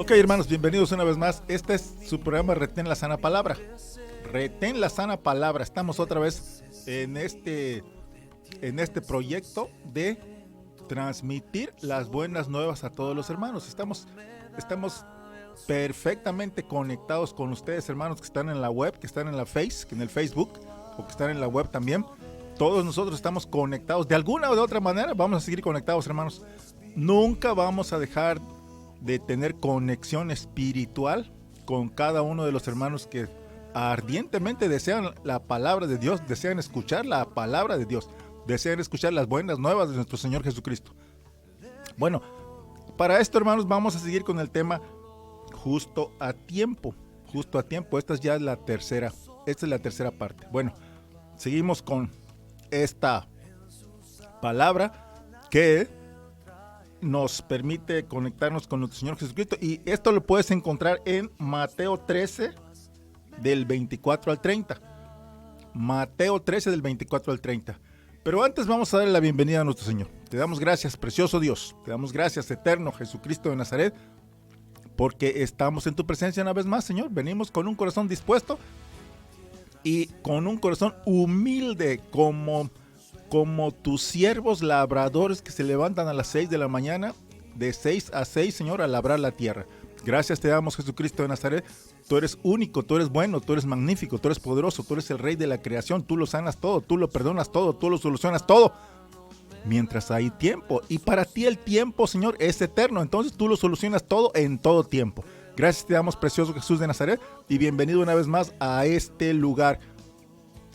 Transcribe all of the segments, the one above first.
Ok, hermanos, bienvenidos una vez más. Este es su programa Retén la Sana Palabra. Retén la Sana Palabra. Estamos otra vez en este proyecto de transmitir las buenas nuevas a todos los hermanos. Estamos perfectamente conectados con ustedes, hermanos, que están en la web, que están en en el Facebook, o que están en la web también. Todos nosotros estamos conectados. De alguna o de otra manera vamos a seguir conectados, hermanos. Nunca vamos a dejar de tener conexión espiritual con cada uno de los hermanos que ardientemente desean la palabra de Dios, desean escuchar la palabra de Dios, desean escuchar las buenas nuevas de nuestro Señor Jesucristo. Bueno, para esto, hermanos, vamos a seguir con el tema justo a tiempo. Justo a tiempo, esta es la tercera parte. Bueno, seguimos con esta palabra que nos permite conectarnos con nuestro Señor Jesucristo, y esto lo puedes encontrar en Mateo 13 del 24 al 30. Mateo 13 del 24 al 30. Pero antes vamos a darle la bienvenida a nuestro Señor. Te damos gracias, precioso Dios. Te damos gracias, eterno Jesucristo de Nazaret, porque estamos en tu presencia una vez más, Señor. Venimos con un corazón dispuesto y con un corazón humilde, como tus siervos labradores que se levantan a las 6 de la mañana, de 6 a 6, Señor, a labrar la tierra. Gracias te damos, Jesucristo de Nazaret. Tú eres único, tú eres bueno, tú eres magnífico, tú eres poderoso, tú eres el Rey de la creación. Tú lo sanas todo, tú lo perdonas todo, tú lo solucionas todo. Mientras hay tiempo, y para ti el tiempo, Señor, es eterno. Entonces tú lo solucionas todo en todo tiempo. Gracias te damos, precioso Jesús de Nazaret, y bienvenido una vez más a este lugar.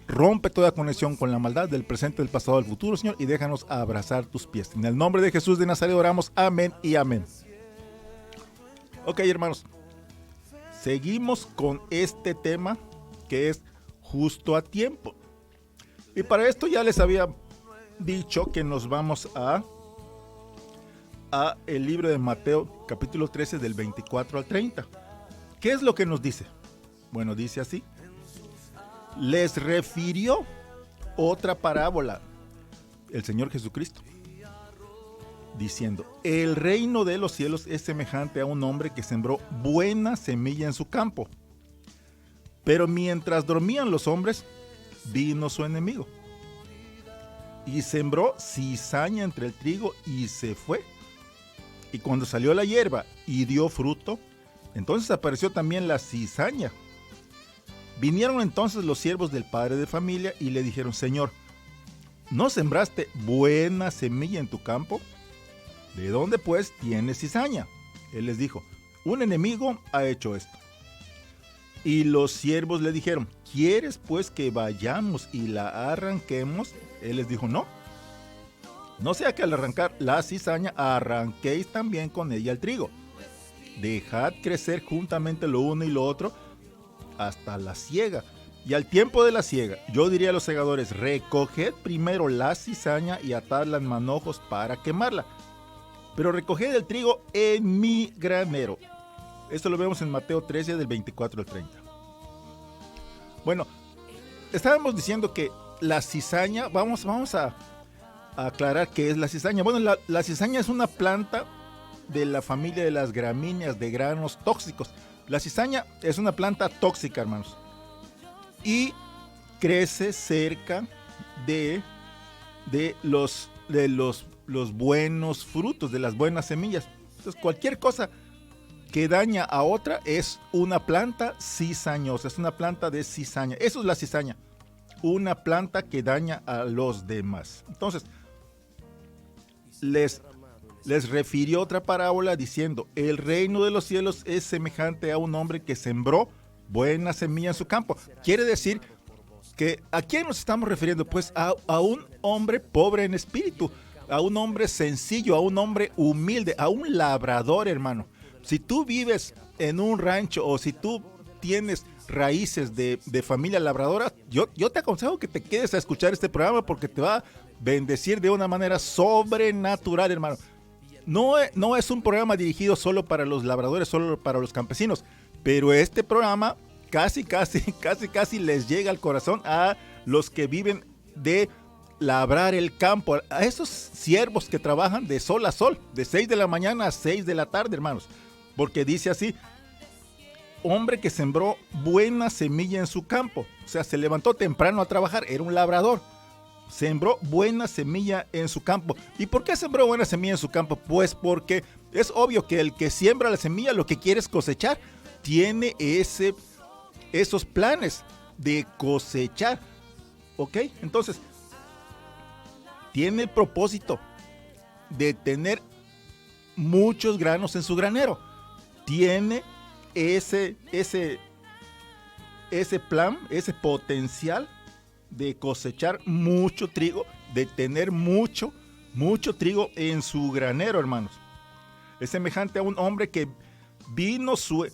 Rompe toda conexión con la maldad del presente, del pasado, del futuro, Señor, y déjanos abrazar tus pies. En el nombre de Jesús de Nazaret oramos. Amén y amén. Ok, hermanos, seguimos con este tema que es justo a tiempo. Y para esto ya les había dicho que nos vamos a el libro de Mateo, capítulo 13, del 24 al 30. ¿Qué es lo que nos dice? Bueno, dice así. Les refirió otra parábola el Señor Jesucristo, diciendo: el reino de los cielos es semejante a un hombre que sembró buena semilla en su campo. Pero mientras dormían los hombres, vino su enemigo y sembró cizaña entre el trigo y se fue. Y cuando salió la hierba y dio fruto, entonces apareció también la cizaña. Vinieron entonces los siervos del padre de familia y le dijeron: Señor, ¿no sembraste buena semilla en tu campo? ¿De dónde pues tienes cizaña? Él les dijo: un enemigo ha hecho esto. Y los siervos le dijeron: ¿quieres pues que vayamos y la arranquemos? Él les dijo: no. No sea que al arrancar la cizaña arranquéis también con ella el trigo. Dejad crecer juntamente lo uno y lo otro hasta la siega. Y al tiempo de la siega, yo diría a los segadores: recoged primero la cizaña y atadla en manojos para quemarla, pero recoged el trigo en mi granero. Esto lo vemos en Mateo 13 del 24 al 30. Bueno, estábamos diciendo que la cizaña, vamos a aclarar qué es la cizaña. Bueno, la cizaña es una planta de la familia de las gramíneas, de granos tóxicos. La cizaña es una planta tóxica, hermanos, y crece cerca de los buenos frutos, de las buenas semillas. Entonces, cualquier cosa que daña a otra es una planta cizañosa, es una planta de cizaña. Eso es la cizaña, una planta que daña a los demás. Entonces, les refirió otra parábola diciendo: el reino de los cielos es semejante a un hombre que sembró buena semilla en su campo. Quiere decir que ¿a quién nos estamos refiriendo? Pues a un hombre pobre en espíritu, a un hombre sencillo, a un hombre humilde, a un labrador, hermano. Si tú vives en un rancho o si tú tienes raíces de familia labradora, yo te aconsejo que te quedes a escuchar este programa, porque te va a bendecir de una manera sobrenatural, hermano. No es un programa dirigido solo para los labradores, solo para los campesinos, pero este programa casi les llega al corazón a los que viven de labrar el campo, a esos siervos que trabajan de sol a sol, de 6 de la mañana a 6 de la tarde, hermanos. porque dice así: hombre que sembró buena semilla en su campo. O sea, se levantó temprano a trabajar, era un labrador. Sembró buena semilla en su campo. ¿Y por qué sembró buena semilla en su campo? Pues porque es obvio que el que siembra la semilla lo que quiere es cosechar. Tiene esos planes de cosechar. ¿Ok? Entonces, tiene el propósito de tener muchos granos en su granero. Tiene ese plan, ese potencial de cosechar mucho trigo, de tener mucho trigo en su granero, hermanos. Es semejante a un hombre que vino su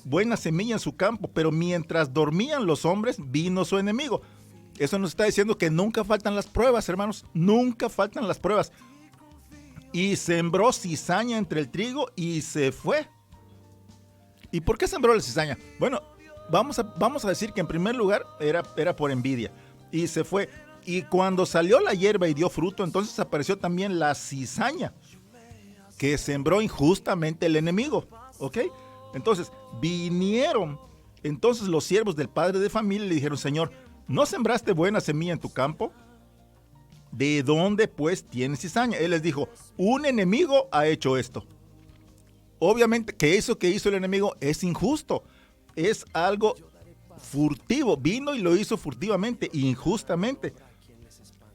buena semilla en su campo, pero mientras dormían los hombres, vino su enemigo. Eso nos está diciendo que nunca faltan las pruebas, hermanos, nunca faltan las pruebas. Y sembró cizaña entre el trigo y se fue. ¿Y por qué sembró la cizaña? Bueno, vamos a decir que en primer lugar era por envidia. Y se fue. Y cuando salió la hierba y dio fruto, entonces apareció también la cizaña que sembró injustamente el enemigo. ¿Ok? Entonces vinieron entonces los siervos del padre de familia y le dijeron: Señor, ¿no sembraste buena semilla en tu campo? ¿De dónde pues tienes cizaña? Él les dijo: un enemigo ha hecho esto. Obviamente que eso que hizo el enemigo es injusto. Es algo furtivo. Vino y lo hizo furtivamente, injustamente.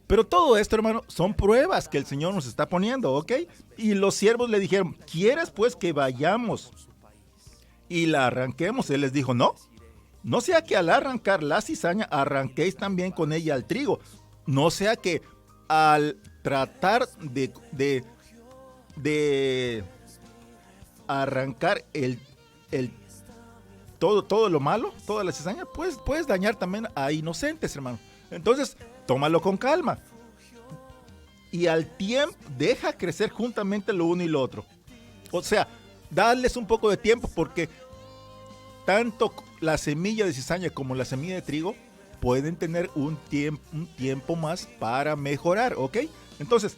Pero todo esto, hermano, son pruebas que el Señor nos está poniendo, ¿ok? Y los siervos le dijeron: ¿quieres pues que vayamos y la arranquemos? Él les dijo: no. No sea que al arrancar la cizaña arranquéis también con ella al trigo. No sea que al tratar de arrancar todo lo malo, toda la cizaña, pues puedes dañar también a inocentes, hermano. Entonces, tómalo con calma. Y al tiempo, deja crecer juntamente lo uno y lo otro. O sea, darles un poco de tiempo, porque tanto la semilla de cizaña como la semilla de trigo pueden tener un tiempo más para mejorar, ¿ok? Entonces,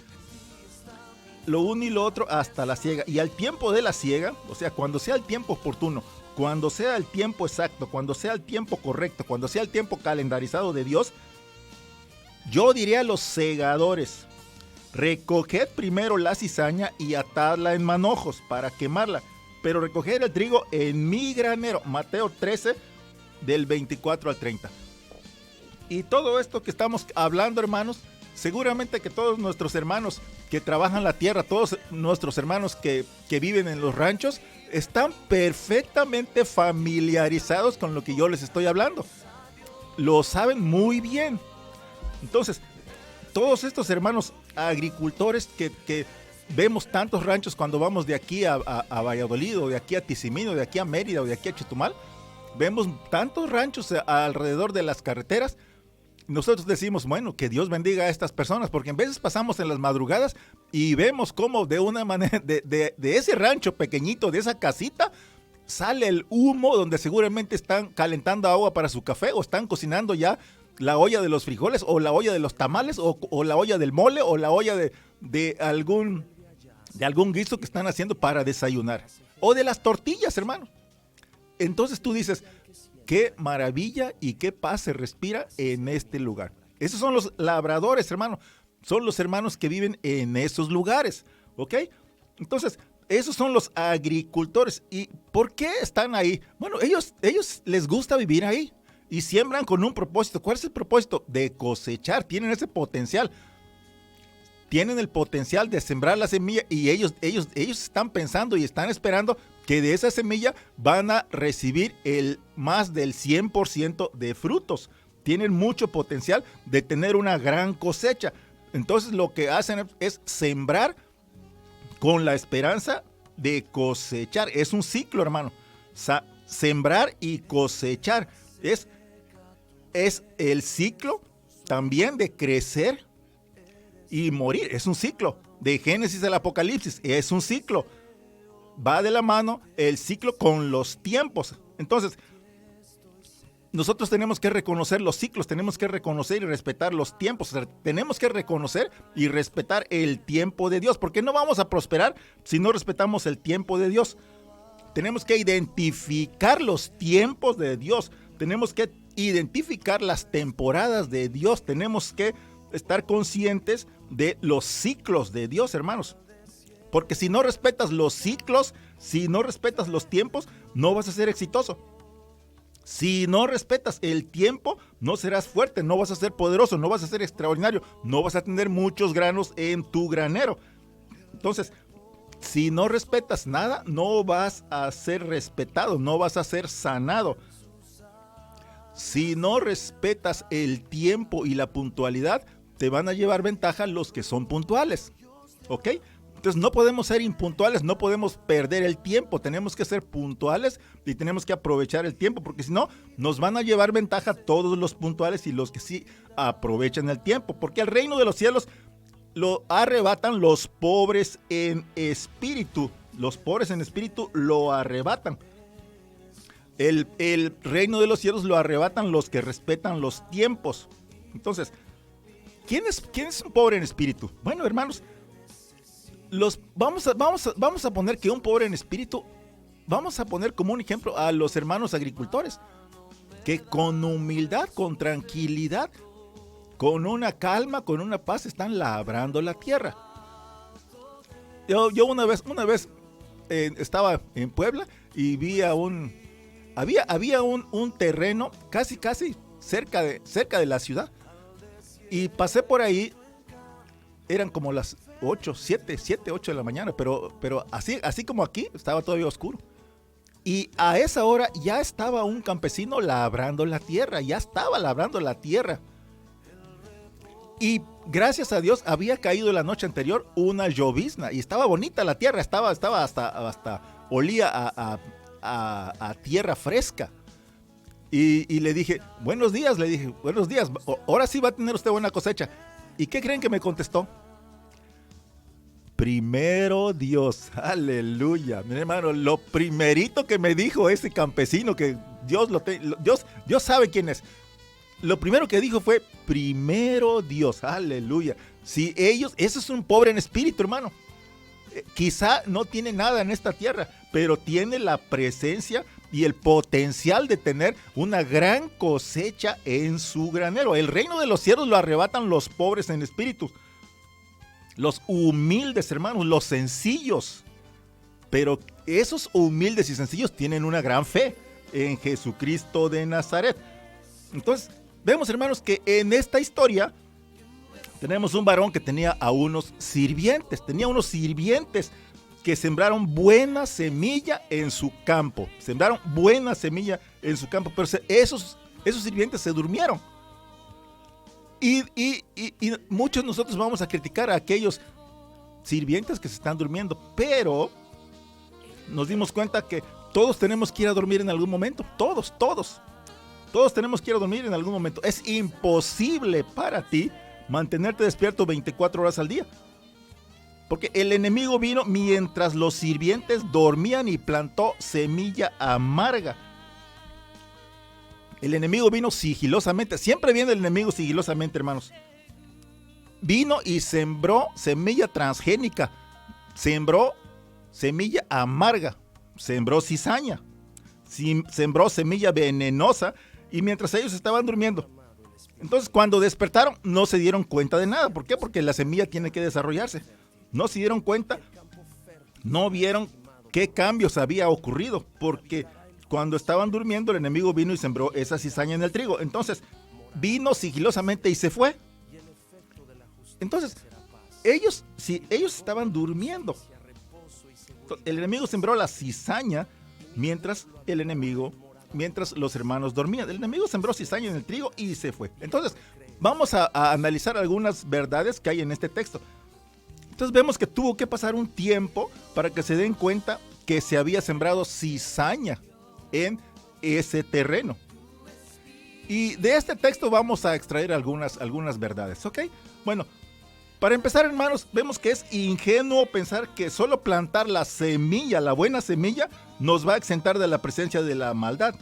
lo uno y lo otro hasta la siega. Y al tiempo de la siega, o sea, cuando sea el tiempo oportuno, cuando sea el tiempo exacto, cuando sea el tiempo correcto, cuando sea el tiempo calendarizado de Dios, yo diría a los segadores: recoged primero la cizaña y atadla en manojos para quemarla, pero recoged el trigo en mi granero. Mateo 13, del 24 al 30. Y todo esto que estamos hablando, hermanos, seguramente que todos nuestros hermanos que trabajan la tierra, todos nuestros hermanos que viven en los ranchos, están perfectamente familiarizados con lo que yo les estoy hablando. Lo saben muy bien. Entonces, todos estos hermanos agricultores que vemos tantos ranchos cuando vamos de aquí a Valladolid, o de aquí a Tizimín, o de aquí a Mérida, o de aquí a Chetumal, vemos tantos ranchos alrededor de las carreteras. Nosotros decimos: bueno, que Dios bendiga a estas personas, porque en veces pasamos en las madrugadas y vemos cómo de una manera, de ese rancho pequeñito, de esa casita, sale el humo, donde seguramente están calentando agua para su café, o están cocinando ya la olla de los frijoles, o la olla de los tamales, o la olla del mole, o la olla de algún guiso que están haciendo para desayunar, o de las tortillas, hermano. Entonces tú dices: qué maravilla y qué paz se respira en este lugar. Esos son los labradores, hermano. Son los hermanos que viven en esos lugares, ¿ok? Entonces, esos son los agricultores. ¿Y por qué están ahí? Bueno, ellos les gusta vivir ahí y siembran con un propósito. ¿Cuál es el propósito? De cosechar. Tienen ese potencial. Tienen el potencial de sembrar la semilla, y ellos están pensando y están esperando que de esa semilla van a recibir el más del 100% de frutos. Tienen mucho potencial de tener una gran cosecha. Entonces lo que hacen es sembrar con la esperanza de cosechar. Es un ciclo, hermano. Sembrar y cosechar es el ciclo también de crecer y morir. Es un ciclo. De Génesis al Apocalipsis es un ciclo. Va de la mano el ciclo con los tiempos. Entonces, nosotros tenemos que reconocer los ciclos, tenemos que reconocer y respetar los tiempos. O sea, tenemos que reconocer y respetar el tiempo de Dios, porque no vamos a prosperar si no respetamos el tiempo de Dios. tenemos que identificar los tiempos de Dios, tenemos que identificar las temporadas de Dios, tenemos que estar conscientes de los ciclos de Dios, hermanos. Porque si no respetas los ciclos, si no respetas los tiempos, no vas a ser exitoso. Si no respetas el tiempo, no serás fuerte, no vas a ser poderoso, no vas a ser extraordinario, no vas a tener muchos granos en tu granero. Entonces, si no respetas nada, no vas a ser respetado, no vas a ser sanado. Si no respetas el tiempo y la puntualidad, te van a llevar ventaja los que son puntuales. ¿Ok? Entonces no podemos ser impuntuales, no podemos perder el tiempo, tenemos que ser puntuales y tenemos que aprovechar el tiempo, porque si no, nos van a llevar ventaja todos los puntuales y los que sí aprovechan el tiempo, porque el reino de los cielos lo arrebatan los pobres en espíritu, los pobres en espíritu lo arrebatan. El reino de los cielos lo arrebatan los que respetan los tiempos. Entonces, ¿quién es un pobre en espíritu? Bueno, hermanos, vamos a poner que un pobre en espíritu, vamos a poner como un ejemplo a los hermanos agricultores, que con humildad, con tranquilidad, con una calma, con una paz, están labrando la tierra. Yo una vez estaba en Puebla y vi había un terreno casi cerca de la ciudad, y pasé por ahí. Eran como las 7, 8 de la mañana, pero así como aquí, estaba todavía oscuro. Y a esa hora ya estaba un campesino labrando la tierra, ya estaba labrando la tierra. Y gracias a Dios había caído la noche anterior una llovizna y estaba bonita la tierra, estaba hasta olía a tierra fresca. Y le dije, buenos días, ahora sí va a tener usted buena cosecha. ¿Y qué creen que me contestó? Primero Dios, aleluya. Mi hermano, lo primerito que me dijo ese campesino, que Dios sabe quién es. Lo primero que dijo fue, primero Dios, aleluya. Si eso es un pobre en espíritu, hermano. Quizá no tiene nada en esta tierra, pero tiene la presencia y el potencial de tener una gran cosecha en su granero. El reino de los cielos lo arrebatan los pobres en espíritu, los humildes, hermanos, los sencillos. Pero esos humildes y sencillos tienen una gran fe en Jesucristo de Nazaret. Entonces, vemos, hermanos, que en esta historia tenemos un varón que tenía unos sirvientes que sembraron buena semilla en su campo. Pero esos sirvientes se durmieron. Y muchos de nosotros vamos a criticar a aquellos sirvientes que se están durmiendo, pero nos dimos cuenta que todos tenemos que ir a dormir en algún momento. Todos tenemos que ir a dormir en algún momento. Es imposible para ti mantenerte despierto 24 horas al día. Porque el enemigo vino mientras los sirvientes dormían y plantó semilla amarga. El enemigo vino sigilosamente. Siempre viene el enemigo sigilosamente, hermanos. Vino y sembró semilla transgénica. Sembró semilla amarga. Sembró cizaña. Sembró semilla venenosa. Y mientras ellos estaban durmiendo. Entonces, cuando despertaron, no se dieron cuenta de nada. ¿Por qué? Porque la semilla tiene que desarrollarse. No se dieron cuenta, no vieron qué cambios había ocurrido, porque cuando estaban durmiendo el enemigo vino y sembró esa cizaña en el trigo. Entonces vino sigilosamente y se fue. Entonces ellos estaban durmiendo. El enemigo sembró la cizaña mientras los hermanos dormían. El enemigo sembró cizaña en el trigo y se fue. Entonces vamos a analizar algunas verdades que hay en este texto. Entonces vemos que tuvo que pasar un tiempo para que se den cuenta que se había sembrado cizaña en ese terreno. Y de este texto vamos a extraer algunas verdades, ¿ok? Bueno, para empezar, hermanos, vemos que es ingenuo pensar que solo plantar la semilla, la buena semilla, nos va a exentar de la presencia de la maldad.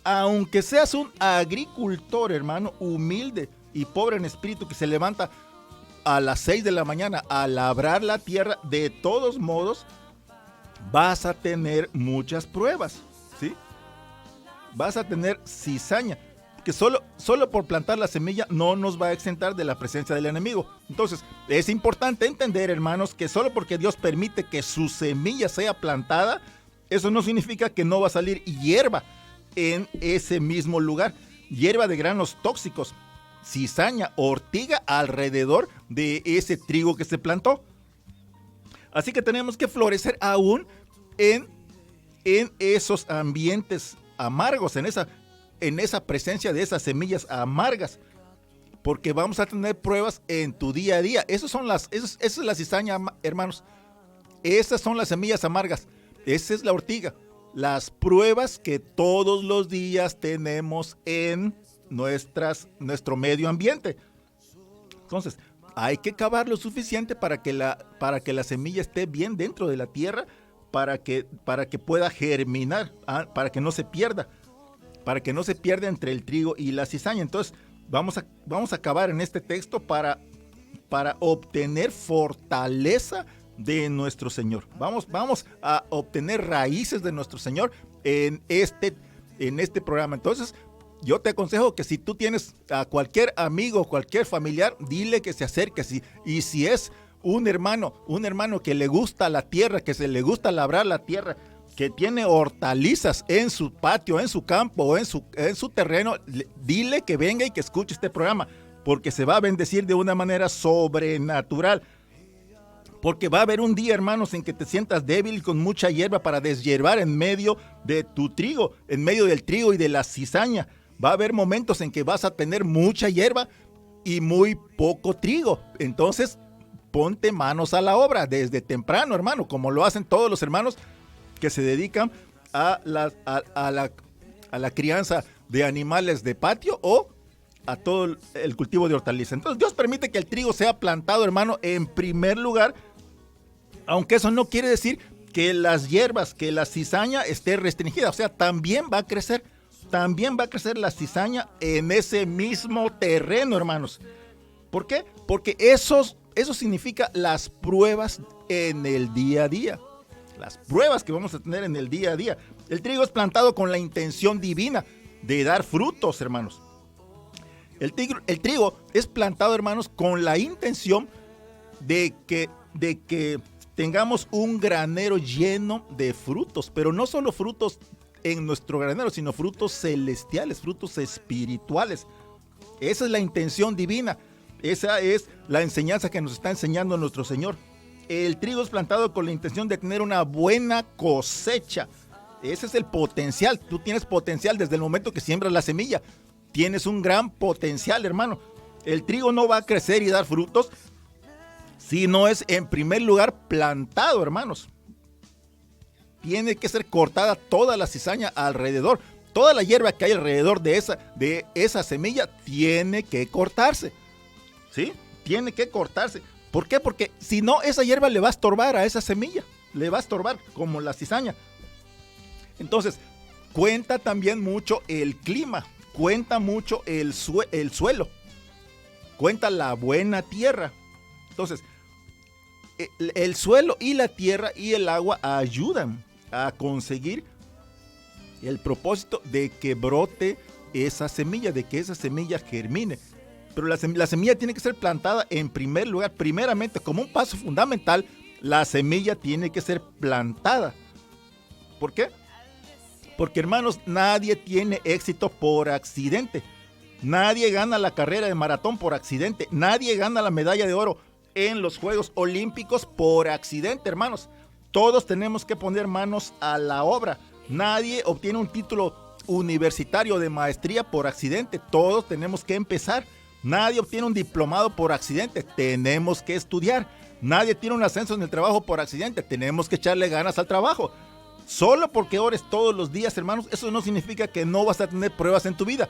Aunque seas un agricultor, hermano, humilde y pobre en espíritu, que se levanta a las 6 de la mañana a labrar la tierra, de todos modos vas a tener muchas pruebas, ¿sí? Vas a tener cizaña, que solo por plantar la semilla no nos va a exentar de la presencia del enemigo. Entonces, es importante entender, hermanos, que solo porque Dios permite que su semilla sea plantada, eso no significa que no va a salir hierba en ese mismo lugar. Hierba de granos tóxicos, cizaña, ortiga alrededor de ese trigo que se plantó. Así que tenemos que florecer aún en esos ambientes amargos, en esa presencia de esas semillas amargas, porque vamos a tener pruebas en tu día a día. Esa es la cizaña, hermanos. Esas son las semillas amargas. Esa es la ortiga. Las pruebas que todos los días tenemos en nuestro medio ambiente. Entonces, hay que cavar lo suficiente para que la semilla esté bien dentro de la tierra, para que pueda germinar, para que no se pierda entre el trigo y la cizaña. Entonces, vamos a cavar en este texto para obtener fortaleza de nuestro Señor. Vamos a obtener raíces de nuestro Señor en este programa. Entonces, yo te aconsejo que si tú tienes a cualquier amigo, cualquier familiar, dile que se acerque. Y si es un hermano que le gusta la tierra, que se le gusta labrar la tierra, que tiene hortalizas en su patio, en su campo o en su terreno, dile que venga y que escuche este programa, porque se va a bendecir de una manera sobrenatural. Porque va a haber un día, hermanos, en que te sientas débil con mucha hierba para deshiervar en medio de tu trigo, en medio del trigo y de la cizaña. Va a haber momentos en que vas a tener mucha hierba y muy poco trigo. Entonces, ponte manos a la obra desde temprano, hermano, como lo hacen todos los hermanos que se dedican a la crianza de animales de patio o a todo el cultivo de hortalizas. Entonces, Dios permite que el trigo sea plantado, hermano, en primer lugar, aunque eso no quiere decir que las hierbas, que la cizaña esté restringida. O sea, también va a crecer la cizaña en ese mismo terreno, hermanos. ¿Por qué? Porque eso significa las pruebas en el día a día. Las pruebas que vamos a tener en el día a día. El trigo es plantado con la intención divina de dar frutos, hermanos. El trigo es plantado, hermanos, con la intención de que tengamos un granero lleno de frutos, pero no solo frutos en nuestro granero, sino frutos celestiales, frutos espirituales. Esa es la intención divina. Esa es la enseñanza que nos está enseñando nuestro Señor. El trigo es plantado con la intención de tener una buena cosecha. Ese es el potencial. Tú tienes potencial desde el momento que siembras la semilla. Tienes un gran potencial, hermano. El trigo no va a crecer y dar frutos si no es en primer lugar plantado, hermanos. Tiene que ser cortada toda la cizaña alrededor. Toda la hierba que hay alrededor de esa semilla tiene que cortarse. ¿Sí? Tiene que cortarse. ¿Por qué? Porque si no, esa hierba le va a estorbar a esa semilla. Le va a estorbar como la cizaña. Entonces, cuenta también mucho el clima. Cuenta mucho el suelo. Cuenta la buena tierra. Entonces, el suelo y la tierra y el agua ayudan a conseguir el propósito de que brote esa semilla, de que esa semilla germine. Pero la semilla tiene que ser plantada en primer lugar. Primeramente, como un paso fundamental, la semilla tiene que ser plantada. ¿Por qué? Porque, hermanos, nadie tiene éxito por accidente. Nadie gana la carrera de maratón por accidente. Nadie gana la medalla de oro en los Juegos Olímpicos por accidente, hermanos. Todos tenemos que poner manos a la obra. Nadie obtiene un título universitario de maestría por accidente. Todos tenemos que empezar. Nadie obtiene un diplomado por accidente. Tenemos que estudiar. Nadie tiene un ascenso en el trabajo por accidente. Tenemos que echarle ganas al trabajo. Solo porque ores todos los días, hermanos, eso no significa que no vas a tener pruebas en tu vida.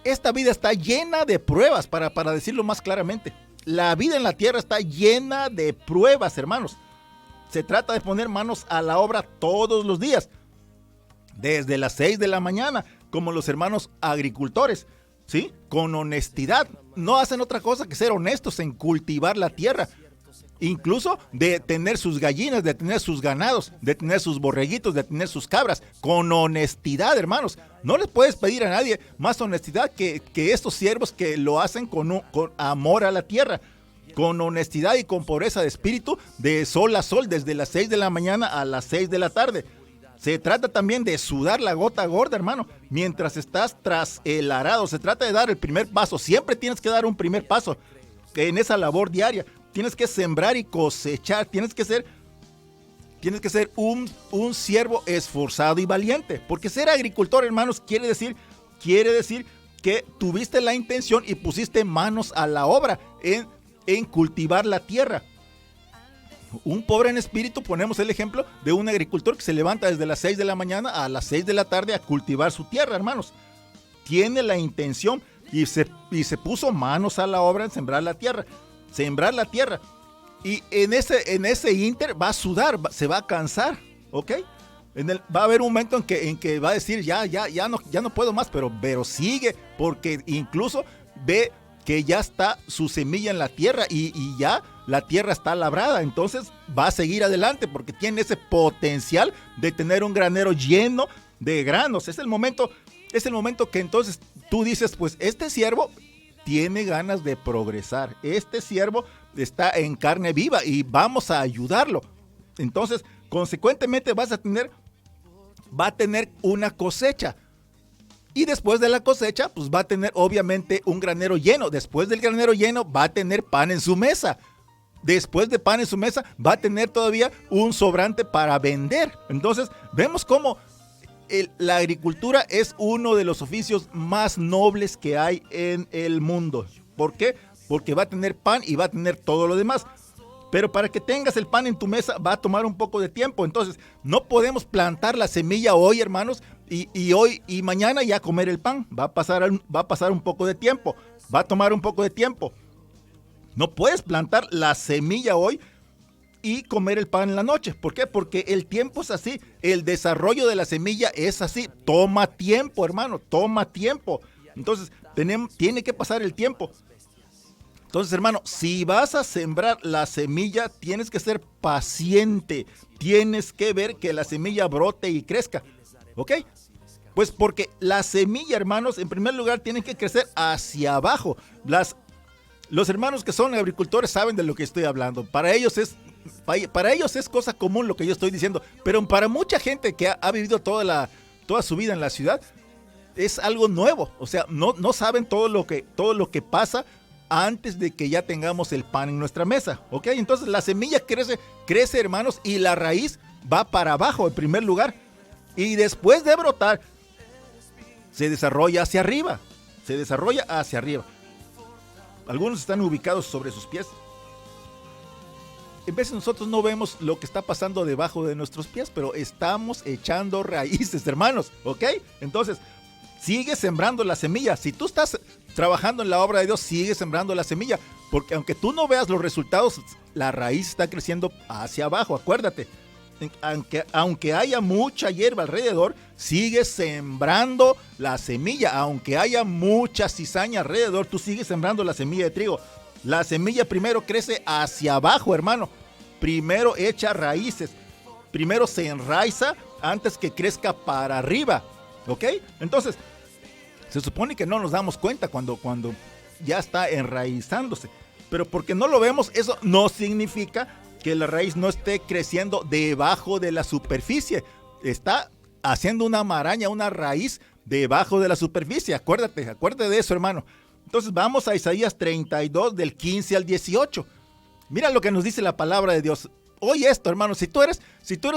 Esta vida está llena de pruebas, para decirlo más claramente. La vida en la tierra está llena de pruebas, hermanos. Se trata de poner manos a la obra todos los días. Desde las 6 de la mañana, como los hermanos agricultores, ¿sí? Con honestidad. No hacen otra cosa que ser honestos en cultivar la tierra. incluso de tener sus gallinas, de tener sus ganados, de tener sus borreguitos, de tener sus cabras, con honestidad, hermanos. No les puedes pedir a nadie más honestidad que estos siervos que lo hacen con amor a la tierra, con honestidad y con pobreza de espíritu, de sol a sol, desde las 6 de la mañana a las 6 de la tarde. Se trata también de sudar la gota gorda, hermano, mientras estás tras el arado. Se trata de dar el primer paso. Siempre tienes que dar un primer paso en esa labor diaria. Tienes que sembrar y cosechar. Tienes que ser un siervo esforzado y valiente. Porque ser agricultor, hermanos, quiere decir que tuviste la intención y pusiste manos a la obra en cultivar la tierra. Un pobre en espíritu, ponemos el ejemplo de un agricultor que se levanta desde las 6 de la mañana a las 6 de la tarde a cultivar su tierra, hermanos. Tiene la intención y se puso manos a la obra en sembrar la tierra. Y en ese inter va a sudar, se va a cansar, ¿ok? Va a haber un momento en que va a decir, ya no puedo más, pero sigue, porque incluso ve que ya está su semilla en la tierra y ya la tierra está labrada. Entonces va a seguir adelante porque tiene ese potencial de tener un granero lleno de granos. Es el momento que entonces tú dices, pues este siervo tiene ganas de progresar. Este siervo está en carne viva y vamos a ayudarlo. Entonces, consecuentemente va a tener una cosecha. Y después de la cosecha, pues va a tener obviamente un granero lleno. Después del granero lleno va a tener pan en su mesa. Después de pan en su mesa va a tener todavía un sobrante para vender. Entonces vemos cómo la agricultura es uno de los oficios más nobles que hay en el mundo. ¿Por qué? Porque va a tener pan y va a tener todo lo demás. Pero para que tengas el pan en tu mesa va a tomar un poco de tiempo. Entonces no podemos plantar la semilla hoy, hermanos, y hoy y mañana ya comer el pan. Va a pasar un poco de tiempo. Va a tomar un poco de tiempo. No puedes plantar la semilla hoy y comer el pan en la noche. ¿Por qué? Porque el tiempo es así. El desarrollo de la semilla es así. Toma tiempo, hermano. Toma tiempo. Entonces tiene que pasar el tiempo. Entonces, hermano, si vas a sembrar la semilla, tienes que ser paciente. Tienes que ver que la semilla brote y crezca. ¿Ok? Pues porque la semilla, hermanos, en primer lugar, tiene que crecer hacia abajo. Los hermanos que son agricultores saben de lo que estoy hablando. Para ellos es cosa común lo que yo estoy diciendo. Pero para mucha gente que ha vivido toda su vida en la ciudad, es algo nuevo. O sea, no saben todo lo que pasa antes de que ya tengamos el pan en nuestra mesa, ¿ok? Entonces la semilla crece, hermanos, y la raíz va para abajo en primer lugar. Y después de brotar, se desarrolla hacia arriba. Algunos están ubicados sobre sus pies. En veces nosotros no vemos lo que está pasando debajo de nuestros pies, pero estamos echando raíces, hermanos, ¿ok? Entonces, sigue sembrando la semilla. Si tú estás trabajando en la obra de Dios, sigue sembrando la semilla, porque aunque tú no veas los resultados, la raíz está creciendo hacia abajo. Acuérdate, aunque haya mucha hierba alrededor, sigue sembrando la semilla. Aunque haya mucha cizaña alrededor, tú sigues sembrando la semilla de trigo. La semilla primero crece hacia abajo, hermano. Primero echa raíces. Primero se enraiza antes que crezca para arriba. ¿Ok? Entonces, se supone que no nos damos cuenta cuando ya está enraizándose. Pero porque no lo vemos, eso no significa que la raíz no esté creciendo debajo de la superficie. Está haciendo una maraña, una raíz debajo de la superficie. Acuérdate de eso, hermano. Entonces vamos a Isaías 32 del 15 al 18. Mira lo que nos dice la palabra de Dios. Oye esto, hermano, si tú eres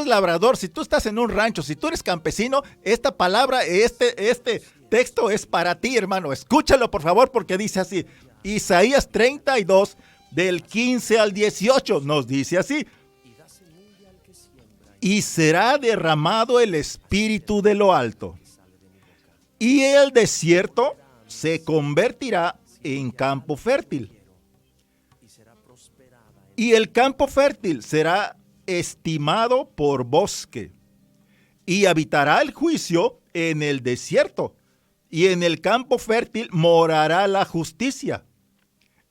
labrador, si tú estás en un rancho, si tú eres campesino, esta palabra, este texto es para ti, hermano. Escúchalo, por favor, porque dice así. Isaías 32, del 15 al 18, nos dice así. Y será derramado el espíritu de lo alto, y el desierto se convertirá en campo fértil. Y el campo fértil será estimado por bosque, y habitará el juicio en el desierto, y en el campo fértil morará la justicia.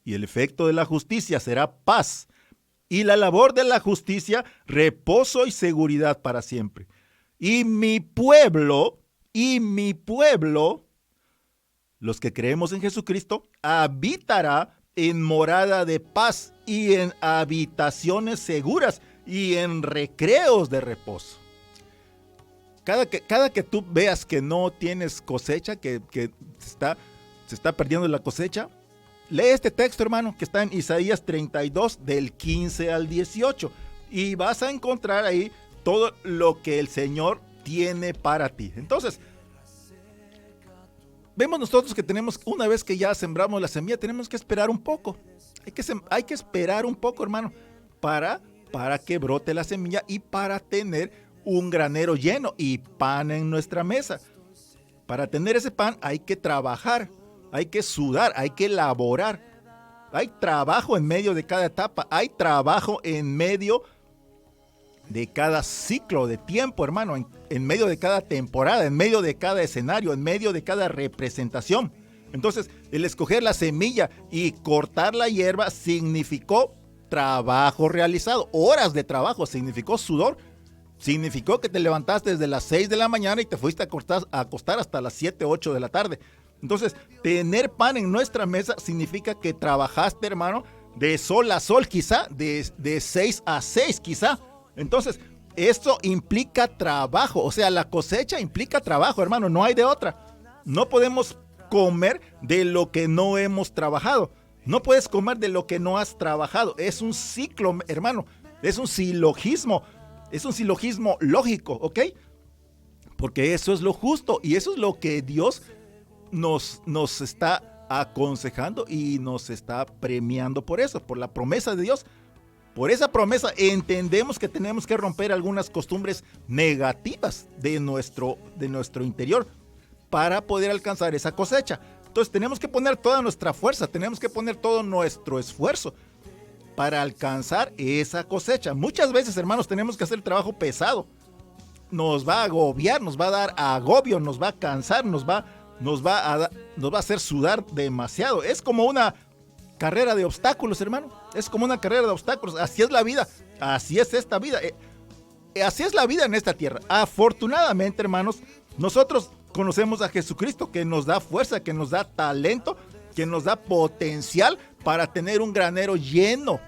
Y el efecto de la justicia será paz, y la labor de la justicia, reposo y seguridad para siempre. Y mi pueblo, los que creemos en Jesucristo, habitará en morada de paz y en habitaciones seguras y en recreos de reposo. Cada que tú veas que no tienes cosecha, que se está perdiendo la cosecha, lee este texto, hermano, que está en Isaías 32, del 15 al 18, y vas a encontrar ahí todo lo que el Señor tiene para ti. Entonces, vemos nosotros que tenemos, una vez que ya sembramos la semilla, tenemos que esperar un poco. Hay que esperar un poco, hermano, para que brote la semilla y para tener un granero lleno y pan en nuestra mesa. Para tener ese pan hay que trabajar, hay que sudar, hay que laborar. Hay trabajo en medio de cada etapa, hay trabajo en medio de cada ciclo de tiempo, hermano, en medio de cada temporada, en medio de cada escenario, en medio de cada representación. Entonces, el escoger la semilla y cortar la hierba significó trabajo realizado, horas de trabajo, significó sudor, significó que te levantaste desde las 6 de la mañana y te fuiste a acostar hasta las 7, 8 de la tarde. Entonces, tener pan en nuestra mesa significa que trabajaste, hermano, de sol a sol quizá, de 6 a 6 quizá. Entonces, esto implica trabajo, o sea, la cosecha implica trabajo, hermano, no hay de otra. No podemos comer de lo que no hemos trabajado. No puedes comer de lo que no has trabajado. Es un ciclo, hermano, es un silogismo lógico, ¿ok? Porque eso es lo justo y eso es lo que Dios nos está aconsejando y nos está premiando por eso, por la promesa de Dios. Por esa promesa entendemos que tenemos que romper algunas costumbres negativas de nuestro interior para poder alcanzar esa cosecha. Entonces tenemos que poner toda nuestra fuerza, tenemos que poner todo nuestro esfuerzo para alcanzar esa cosecha. Muchas veces, hermanos, tenemos que hacer el trabajo pesado. Nos va a agobiar, nos va a dar agobio, nos va a cansar, nos va a hacer sudar demasiado. Es como una carrera de obstáculos, hermano. Es como una carrera de obstáculos. Así es la vida. Así es esta vida. Así es la vida en esta tierra. Afortunadamente, hermanos, nosotros conocemos a Jesucristo, que nos da fuerza, que nos da talento, que nos da potencial para tener un granero lleno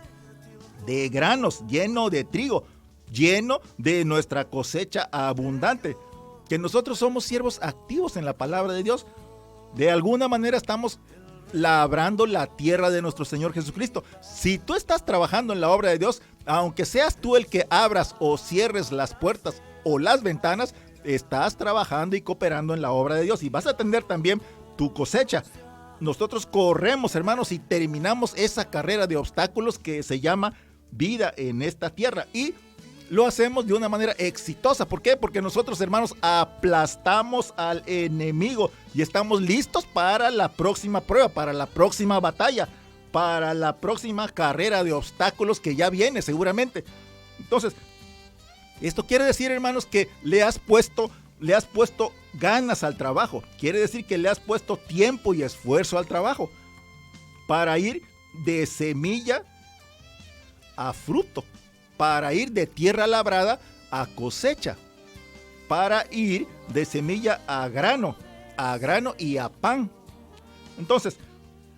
de granos, lleno de trigo, lleno de nuestra cosecha abundante. Que nosotros somos siervos activos en la palabra de Dios. De alguna manera estamos labrando la tierra de nuestro Señor Jesucristo. Si tú estás trabajando en la obra de Dios, aunque seas tú el que abras o cierres las puertas o las ventanas, estás trabajando y cooperando en la obra de Dios y vas a tener también tu cosecha. Nosotros corremos, hermanos, y terminamos esa carrera de obstáculos que se llama vida en esta tierra y lo hacemos de una manera exitosa. ¿Por qué? Porque nosotros, hermanos, aplastamos al enemigo y estamos listos para la próxima prueba, para la próxima batalla, para la próxima carrera de obstáculos que ya viene seguramente. Entonces, esto quiere decir, hermanos, que le has puesto ganas al trabajo. Quiere decir que le has puesto tiempo y esfuerzo al trabajo para ir de semilla a fruto, para ir de tierra labrada a cosecha, para ir de semilla a grano y a pan. Entonces,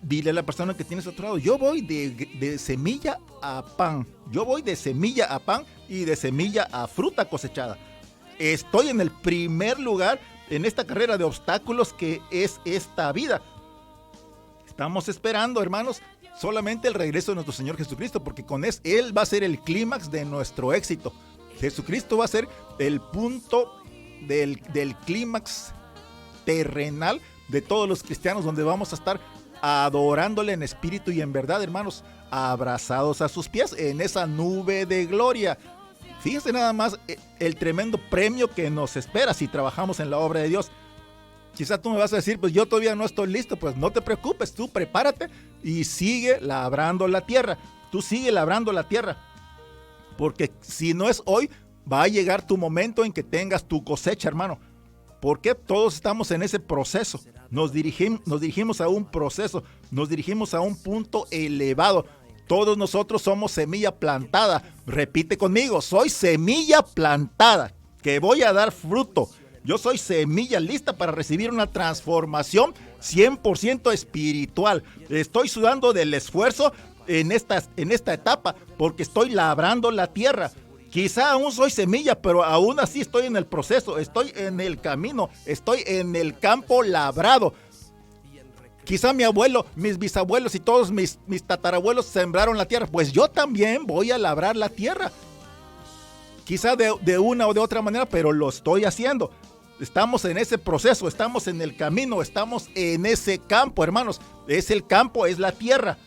dile a la persona que tienes a otro lado, yo voy de semilla a pan, yo voy de semilla a pan y de semilla a fruta cosechada. Estoy en el primer lugar en esta carrera de obstáculos que es esta vida. Estamos esperando, hermanos, solamente el regreso de nuestro Señor Jesucristo, porque con Él va a ser el clímax de nuestro éxito. Jesucristo va a ser el punto del clímax terrenal de todos los cristianos, donde vamos a estar adorándole en espíritu y en verdad, hermanos, abrazados a sus pies en esa nube de gloria. Fíjense nada más el tremendo premio que nos espera si trabajamos en la obra de Dios. Quizá tú me vas a decir, pues yo todavía no estoy listo. Pues no te preocupes, tú prepárate y sigue labrando la tierra. Tú sigue labrando la tierra. Porque si no es hoy, va a llegar tu momento en que tengas tu cosecha, hermano. Porque todos estamos en ese proceso. Nos dirigimos a un proceso, nos dirigimos a un punto elevado. Todos nosotros somos semilla plantada. Repite conmigo, soy semilla plantada, que voy a dar fruto. Yo soy semilla lista para recibir una transformación 100% espiritual. Estoy sudando del esfuerzo en esta etapa porque estoy labrando la tierra. Quizá aún soy semilla, pero aún así estoy en el proceso, estoy en el camino, estoy en el campo labrado. Quizá mi abuelo, mis bisabuelos y todos mis tatarabuelos sembraron la tierra, pues yo también voy a labrar la tierra. Quizá de una o de otra manera, pero lo estoy haciendo. Estamos en ese proceso, estamos en el camino, estamos en ese campo, hermanos. Es el campo, es la tierra.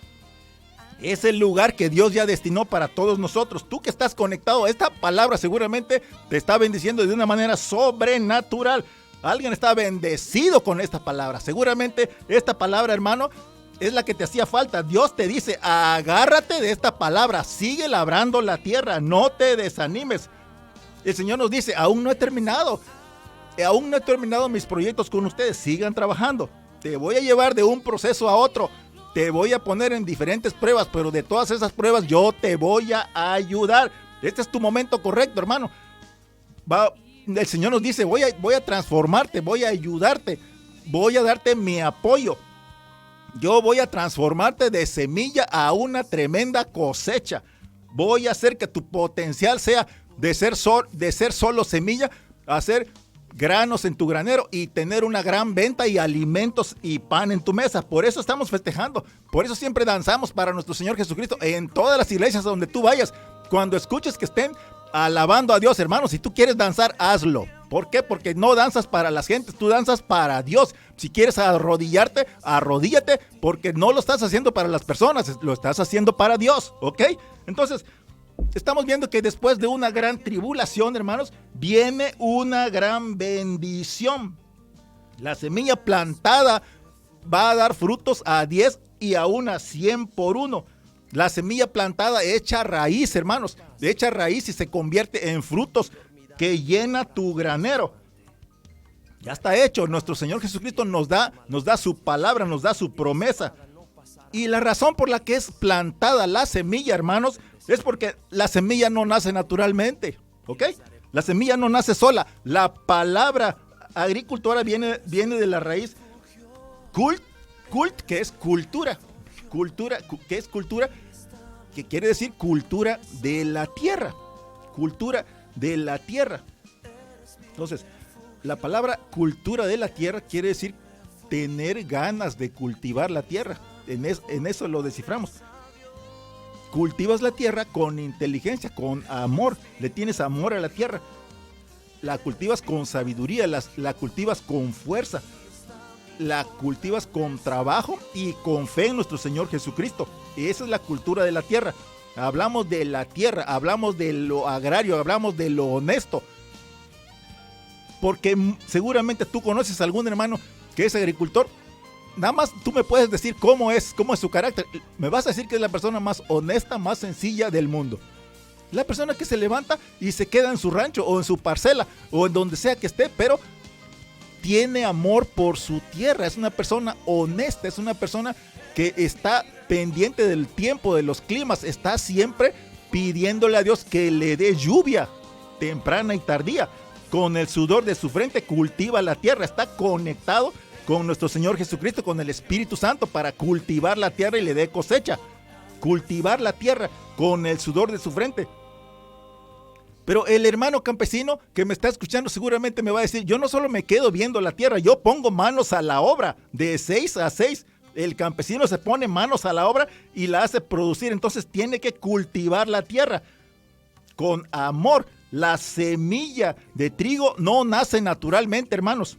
Es el lugar que Dios ya destinó para todos nosotros. Tú que estás conectado, esta palabra seguramente te está bendiciendo de una manera sobrenatural. Alguien está bendecido con esta palabra. Seguramente esta palabra, hermano, es la que te hacía falta. Dios te dice, agárrate de esta palabra, sigue labrando la tierra, no te desanimes. El Señor nos dice, aún no he terminado mis proyectos con ustedes, sigan trabajando. Te voy a llevar de un proceso a otro. Te voy a poner en diferentes pruebas, pero de todas esas pruebas yo te voy a ayudar. Este es tu momento correcto, hermano. El Señor nos dice, voy a transformarte, voy a ayudarte, voy a darte mi apoyo. Yo voy a transformarte de semilla a una tremenda cosecha. Voy a hacer que tu potencial sea de ser solo semilla, a ser granos en tu granero y tener una gran venta y alimentos y pan en tu mesa. Por eso estamos festejando, por eso siempre danzamos para nuestro Señor Jesucristo en todas las iglesias donde tú vayas. Cuando escuches que estén alabando a Dios, hermanos, si tú quieres danzar, hazlo. ¿Por qué? Porque no danzas para las gentes, tú danzas para Dios. Si quieres arrodillarte, arrodíllate, porque no lo estás haciendo para las personas, lo estás haciendo para Dios, ¿ok? Entonces, estamos viendo que después de una gran tribulación, hermanos, viene una gran bendición. La semilla plantada va a dar frutos a 10 y aún a 100 por uno. La semilla plantada echa raíz, hermanos, echa raíz y se convierte en frutos que llena tu granero. Ya está hecho. Nuestro Señor Jesucristo nos da su palabra, nos da su promesa. Y la razón por la que es plantada la semilla, hermanos, es porque la semilla no nace naturalmente, ¿ok? La semilla no nace sola. La palabra agricultora viene de la raíz cult, que es cultura. ¿Qué es cultura? Que quiere decir cultura de la tierra. Cultura de la tierra. Entonces, la palabra cultura de la tierra quiere decir tener ganas de cultivar la tierra. En eso lo desciframos. Cultivas la tierra con inteligencia, con amor. Le tienes amor a la tierra. La cultivas con sabiduría, la cultivas con fuerza. La cultivas con trabajo y con fe en nuestro Señor Jesucristo. Esa es la cultura de la tierra. Hablamos de la tierra, hablamos de lo agrario, hablamos de lo honesto. Porque seguramente tú conoces a algún hermano que es agricultor. Nada más tú me puedes decir cómo es su carácter. Me vas a decir que es la persona más honesta, más sencilla del mundo. La persona que se levanta y se queda en su rancho o en su parcela o en donde sea que esté, pero tiene amor por su tierra. Es una persona honesta, es una persona que está pendiente del tiempo, de los climas. Está siempre pidiéndole a Dios que le dé lluvia temprana y tardía. Con el sudor de su frente cultiva la tierra. Está conectado con nuestro Señor Jesucristo, con el Espíritu Santo para cultivar la tierra y le dé cosecha. Cultivar la tierra con el sudor de su frente. Pero el hermano campesino que me está escuchando seguramente me va a decir, yo no solo me quedo viendo la tierra, yo pongo manos a la obra. De 6 a 6, el campesino se pone manos a la obra y la hace producir. Entonces tiene que cultivar la tierra con amor. La semilla de trigo no nace naturalmente, hermanos.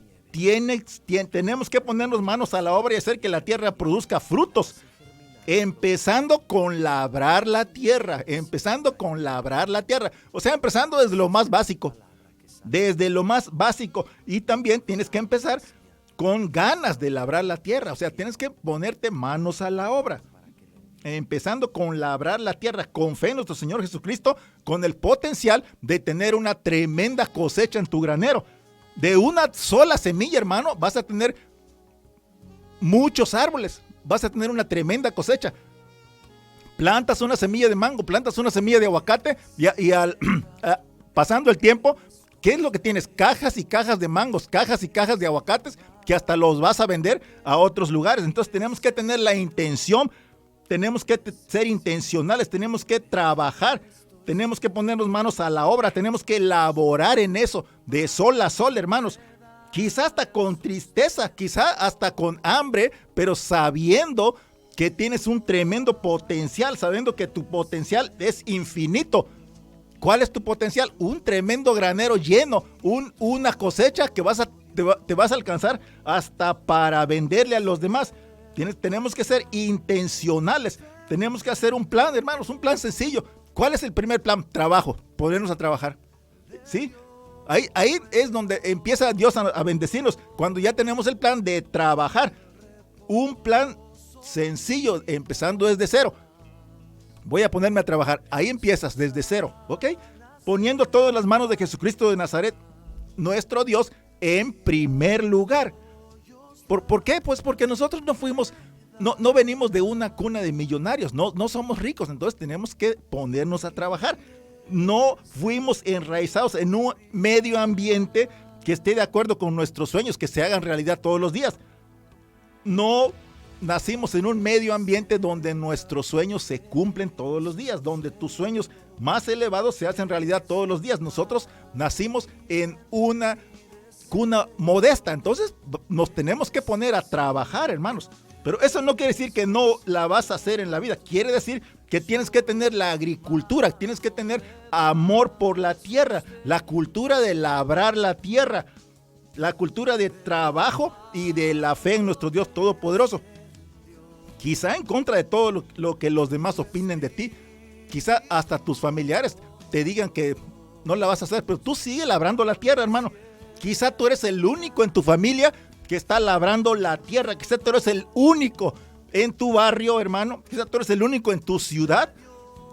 Tenemos que ponernos manos a la obra y hacer que la tierra produzca frutos. Empezando con labrar la tierra. O sea, empezando desde lo más básico. Y también tienes que empezar con ganas de labrar la tierra. O sea, tienes que ponerte manos a la obra. Empezando con labrar la tierra, con fe en nuestro Señor Jesucristo, con el potencial de tener una tremenda cosecha en tu granero. De una sola semilla, hermano, vas a tener muchos árboles. Vas a tener una tremenda cosecha. Plantas una semilla de mango, plantas una semilla de aguacate y pasando el tiempo, ¿qué es lo que tienes? Cajas y cajas de mangos, cajas y cajas de aguacates que hasta los vas a vender a otros lugares. Entonces tenemos que tener la intención, tenemos que ser intencionales, tenemos que trabajar, tenemos que ponernos manos a la obra, tenemos que elaborar en eso, de sol a sol, hermanos. Quizá hasta con tristeza, quizá hasta con hambre, pero sabiendo que tienes un tremendo potencial, sabiendo que tu potencial es infinito. ¿Cuál es tu potencial? Un tremendo granero lleno, una cosecha que te vas a alcanzar hasta para venderle a los demás. Tenemos que ser intencionales, tenemos que hacer un plan, hermanos, un plan sencillo. ¿Cuál es el primer plan? Trabajo, ponernos a trabajar, ¿sí? Ahí es donde empieza Dios a bendecirnos, cuando ya tenemos el plan de trabajar. Un plan sencillo, empezando desde cero. Voy a ponerme a trabajar. Ahí empiezas desde cero, ¿ok? Poniendo todo en las manos de Jesucristo de Nazaret, nuestro Dios, en primer lugar. ¿Por qué? Pues porque nosotros no venimos de una cuna de millonarios, no somos ricos, entonces tenemos que ponernos a trabajar. No fuimos enraizados en un medio ambiente que esté de acuerdo con nuestros sueños, que se hagan realidad todos los días. No nacimos en un medio ambiente donde nuestros sueños se cumplen todos los días, donde tus sueños más elevados se hacen realidad todos los días. Nosotros nacimos en una cuna modesta, entonces nos tenemos que poner a trabajar, hermanos. Pero eso no quiere decir que no la vas a hacer en la vida, quiere decir que tienes que tener la agricultura, tienes que tener amor por la tierra, la cultura de labrar la tierra, la cultura de trabajo y de la fe en nuestro Dios Todopoderoso. Quizá en contra de todo lo que los demás opinen de ti, quizá hasta tus familiares te digan que no la vas a hacer, pero tú sigue labrando la tierra, hermano. Quizá tú eres el único en tu familia que está labrando la tierra, quizá tú eres el único en tu barrio, hermano, quizá tú eres el único en tu ciudad,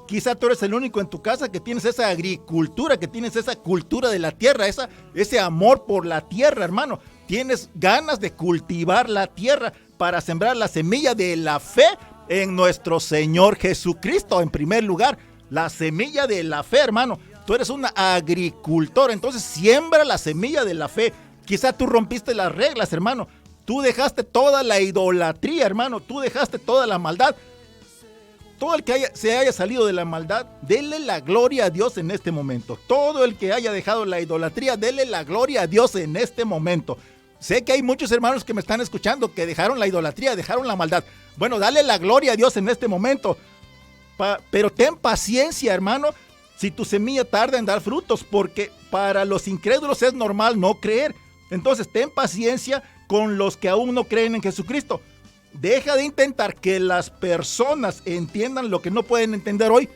quizá tú eres el único en tu casa que tienes esa agricultura, que tienes esa cultura de la tierra, ese amor por la tierra, hermano. Tienes ganas de cultivar la tierra para sembrar la semilla de la fe en nuestro Señor Jesucristo, en primer lugar, la semilla de la fe, hermano. Tú eres un agricultor, entonces siembra la semilla de la fe. Quizá tú rompiste las reglas, hermano. Tú dejaste toda la idolatría, hermano. Tú dejaste toda la maldad. Todo el que se haya salido de la maldad, denle la gloria a Dios en este momento. Todo el que haya dejado la idolatría, denle la gloria a Dios en este momento. Sé que hay muchos hermanos que me están escuchando que dejaron la idolatría, dejaron la maldad. Bueno, dale la gloria a Dios en este momento. Pero ten paciencia, hermano, si tu semilla tarda en dar frutos, porque para los incrédulos es normal no creer. Entonces, ten paciencia con los que aún no creen en Jesucristo. Deja de intentar que las personas entiendan lo que no pueden entender hoy.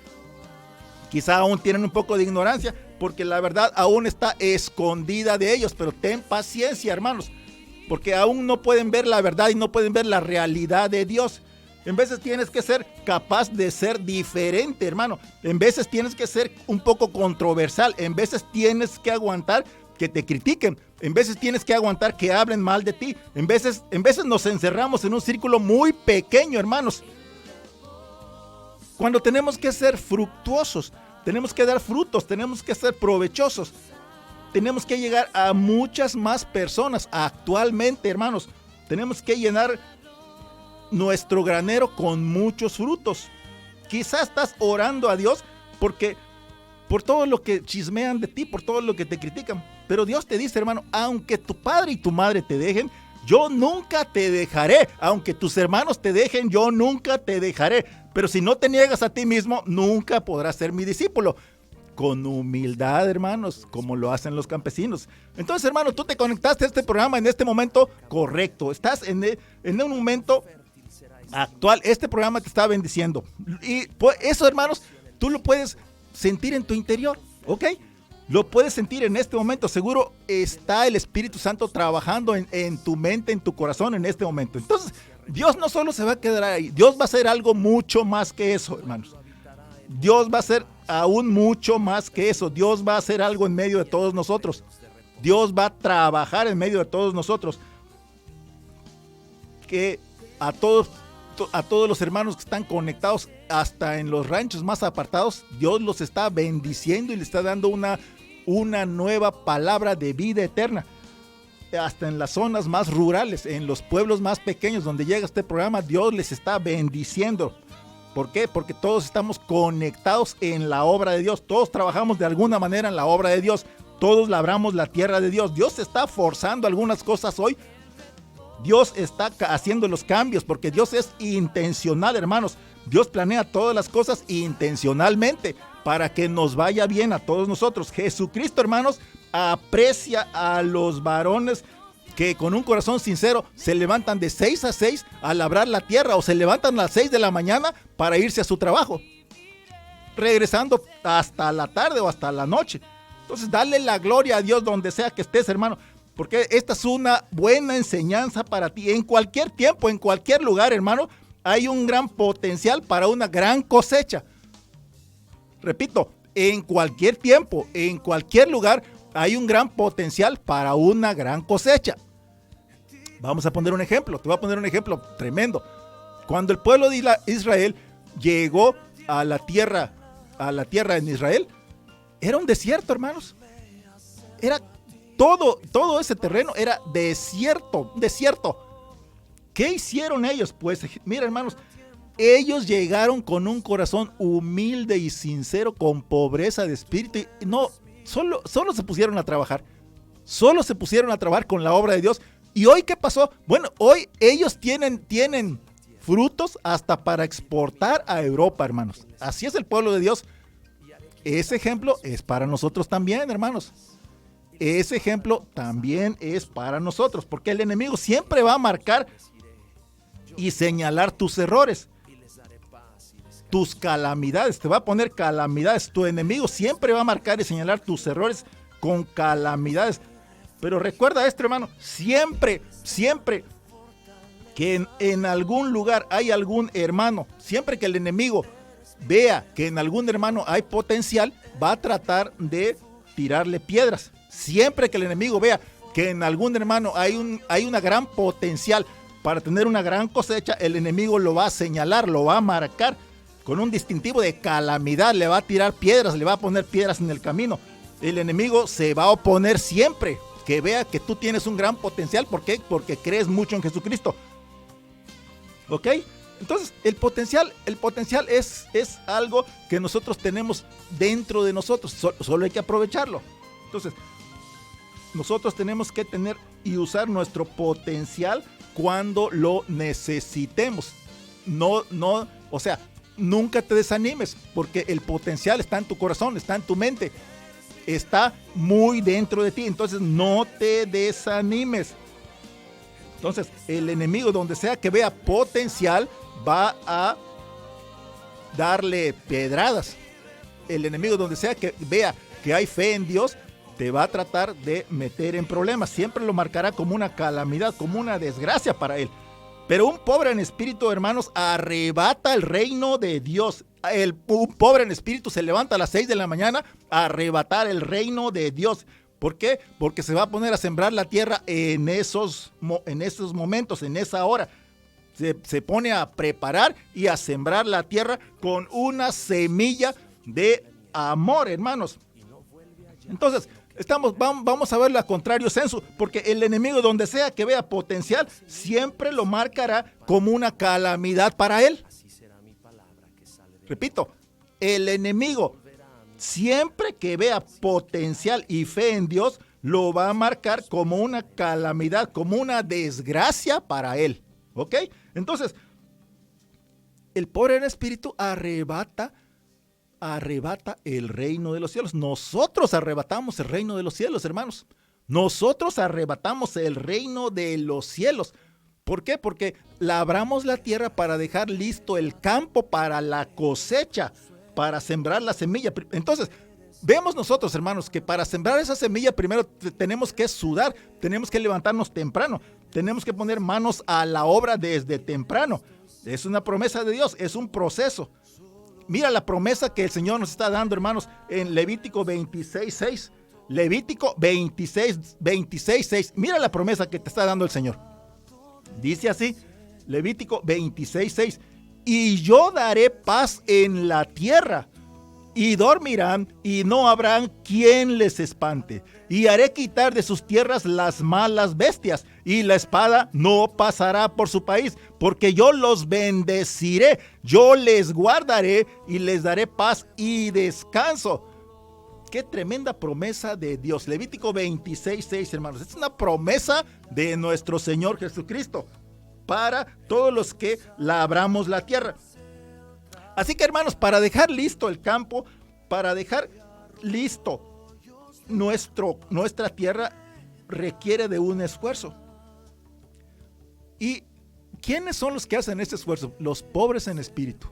Quizá aún tienen un poco de ignorancia, porque la verdad aún está escondida de ellos, pero ten paciencia, hermanos, porque aún no pueden ver la verdad y no pueden ver la realidad de Dios. En veces tienes que ser capaz de ser diferente, hermano. En veces tienes que ser un poco controversial. En veces tienes que aguantar que te critiquen. En veces tienes que aguantar que hablen mal de ti. En veces nos encerramos en un círculo muy pequeño, hermanos. Cuando tenemos que ser fructuosos, tenemos que dar frutos, tenemos que ser provechosos. Tenemos que llegar a muchas más personas. Actualmente, hermanos, tenemos que llenar nuestro granero con muchos frutos. Quizás estás orando a Dios por todo lo que chismean de ti, por todo lo que te critican. Pero Dios te dice, hermano, aunque tu padre y tu madre te dejen, yo nunca te dejaré. Aunque tus hermanos te dejen, yo nunca te dejaré. Pero si no te niegas a ti mismo, nunca podrás ser mi discípulo. Con humildad, hermanos, como lo hacen los campesinos. Entonces, hermano, tú te conectaste a este programa en este momento correcto. Estás en un momento actual. Este programa te está bendiciendo. Y pues, eso, hermanos, tú lo puedes sentir en tu interior, ¿ok? Lo puedes sentir en este momento. Seguro está el Espíritu Santo trabajando en tu mente, en tu corazón en este momento. Entonces, Dios no solo se va a quedar ahí. Dios va a hacer algo mucho más que eso, hermanos. Dios va a hacer aún mucho más que eso. Dios va a hacer algo en medio de todos nosotros. Dios va a trabajar en medio de todos nosotros. Que a todos a todos los hermanos que están conectados hasta en los ranchos más apartados. Dios los está bendiciendo y le está dando una nueva palabra de vida eterna. Hasta en las zonas más rurales, en los pueblos más pequeños donde llega este programa, Dios les está bendiciendo. ¿Por qué? Porque todos estamos conectados en la obra de Dios. Todos trabajamos de alguna manera en la obra de Dios. Todos labramos la tierra de Dios. Dios está forzando algunas cosas hoy. Dios está haciendo los cambios porque Dios es intencional, hermanos. Dios planea todas las cosas intencionalmente para que nos vaya bien a todos nosotros. Jesucristo, hermanos, aprecia a los varones que con un corazón sincero se levantan de 6 a 6 a labrar la tierra, o se levantan a las 6 de la mañana para irse a su trabajo, regresando hasta la tarde o hasta la noche. Entonces, dale la gloria a Dios donde sea que estés, hermano, porque esta es una buena enseñanza para ti. En cualquier tiempo, en cualquier lugar, hermano, hay un gran potencial para una gran cosecha. Repito, en cualquier tiempo, en cualquier lugar, hay un gran potencial para una gran cosecha. Vamos a poner un ejemplo, te voy a poner un ejemplo tremendo. Cuando el pueblo de Israel llegó a la tierra en Israel, era un desierto, hermanos. Era todo ese terreno era desierto. ¿Qué hicieron ellos? Pues mira, hermanos, ellos llegaron con un corazón humilde y sincero, con pobreza de espíritu, y no, solo se pusieron a trabajar. Solo se pusieron a trabajar con la obra de Dios. ¿Y hoy qué pasó? Bueno, hoy ellos tienen frutos hasta para exportar a Europa, hermanos. Así es el pueblo de Dios. Ese ejemplo es para nosotros también, hermanos. Ese ejemplo también es para nosotros, porque el enemigo siempre va a marcar y señalar tus errores, tus calamidades. Te va a poner calamidades. Tu enemigo siempre va a marcar y señalar tus errores con calamidades. Pero recuerda esto, hermano, siempre que en algún lugar hay algún hermano, siempre que el enemigo vea que en algún hermano hay potencial, va a tratar de tirarle piedras. Siempre que el enemigo vea que en algún hermano hay una gran potencial para tener una gran cosecha, el enemigo lo va a señalar, lo va a marcar con un distintivo de calamidad, le va a tirar piedras, le va a poner piedras en el camino. El enemigo se va a oponer siempre que vea que tú tienes un gran potencial. ¿Por qué? Porque crees mucho en Jesucristo. ¿Ok? Entonces, el potencial es algo que nosotros tenemos dentro de nosotros. Solo hay que aprovecharlo. Entonces, nosotros tenemos que tener y usar nuestro potencial cuando lo necesitemos. O sea, nunca te desanimes, porque el potencial está en tu corazón, está en tu mente, está muy dentro de ti. Entonces, no te desanimes. Entonces, el enemigo, donde sea que vea potencial, va a darle pedradas. El enemigo, donde sea que vea que hay fe en Dios, te va a tratar de meter en problemas. Siempre lo marcará como una calamidad, como una desgracia para él. Pero un pobre en espíritu, hermanos, arrebata el reino de Dios. Un pobre en espíritu se levanta a las 6 de la mañana a arrebatar el reino de Dios. ¿Por qué? Porque se va a poner a sembrar la tierra en esos momentos, en esa hora. Se pone a preparar y a sembrar la tierra con una semilla de amor, hermanos. Entonces, vamos a verlo a contrario sensu, porque el enemigo, donde sea que vea potencial, siempre lo marcará como una calamidad para él. Repito, el enemigo, siempre que vea potencial y fe en Dios, lo va a marcar como una calamidad, como una desgracia para él. ¿Ok? Entonces, el pobre en espíritu arrebata el reino de los cielos. Nosotros arrebatamos el reino de los cielos, hermanos. Nosotros arrebatamos el reino de los cielos. ¿Por qué? Porque labramos la tierra para dejar listo el campo para la cosecha, para sembrar la semilla. Entonces, vemos nosotros, hermanos, que para sembrar esa semilla primero tenemos que sudar, tenemos que levantarnos temprano, tenemos que poner manos a la obra desde temprano. Es una promesa de Dios, es un proceso. Mira la promesa que el Señor nos está dando, hermanos, en Levítico 26:6. Levítico 26:6. Mira la promesa que te está dando el Señor. Dice así: Levítico 26:6. Y yo daré paz en la tierra, y dormirán, y no habrá quien les espante. Y haré quitar de sus tierras las malas bestias, y la espada no pasará por su país, porque yo los bendeciré, yo les guardaré, y les daré paz y descanso. Qué tremenda promesa de Dios. Levítico 26:6, hermanos. Es una promesa de nuestro Señor Jesucristo para todos los que labramos la tierra. Así que, hermanos, para dejar listo el campo, para dejar listo nuestra tierra, requiere de un esfuerzo. ¿Y quiénes son los que hacen este esfuerzo? Los pobres en espíritu,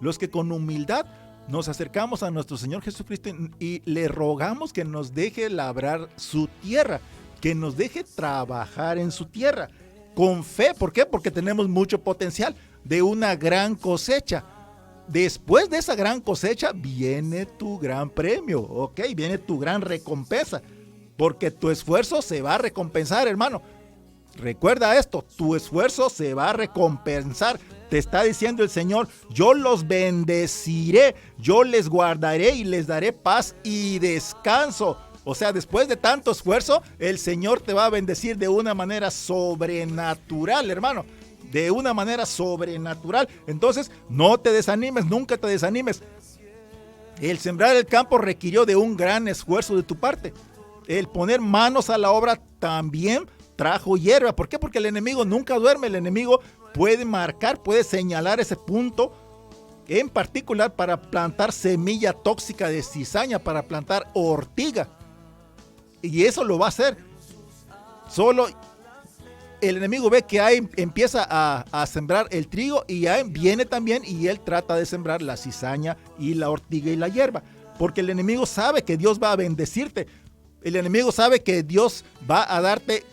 los que con humildad nos acercamos a nuestro Señor Jesucristo y le rogamos que nos deje labrar su tierra, que nos deje trabajar en su tierra, con fe. ¿Por qué? Porque tenemos mucho potencial de una gran cosecha. Después de esa gran cosecha viene tu gran premio, ¿ok? Viene tu gran recompensa, porque tu esfuerzo se va a recompensar, hermano. Recuerda esto, tu esfuerzo se va a recompensar. Te está diciendo el Señor, yo los bendeciré, yo les guardaré y les daré paz y descanso. O sea, después de tanto esfuerzo, el Señor te va a bendecir de una manera sobrenatural, hermano. De una manera sobrenatural. Entonces, no te desanimes, nunca te desanimes. El sembrar el campo requirió de un gran esfuerzo de tu parte. El poner manos a la obra también trajo hierba. ¿Por qué? Porque el enemigo nunca duerme. El enemigo puede marcar, puede señalar ese punto en particular para plantar semilla tóxica de cizaña, para plantar ortiga. Y eso lo va a hacer. Solo el enemigo ve que ahí empieza a sembrar el trigo, y ahí viene también y él trata de sembrar la cizaña y la ortiga y la hierba. Porque el enemigo sabe que Dios va a bendecirte. El enemigo sabe que Dios va a darte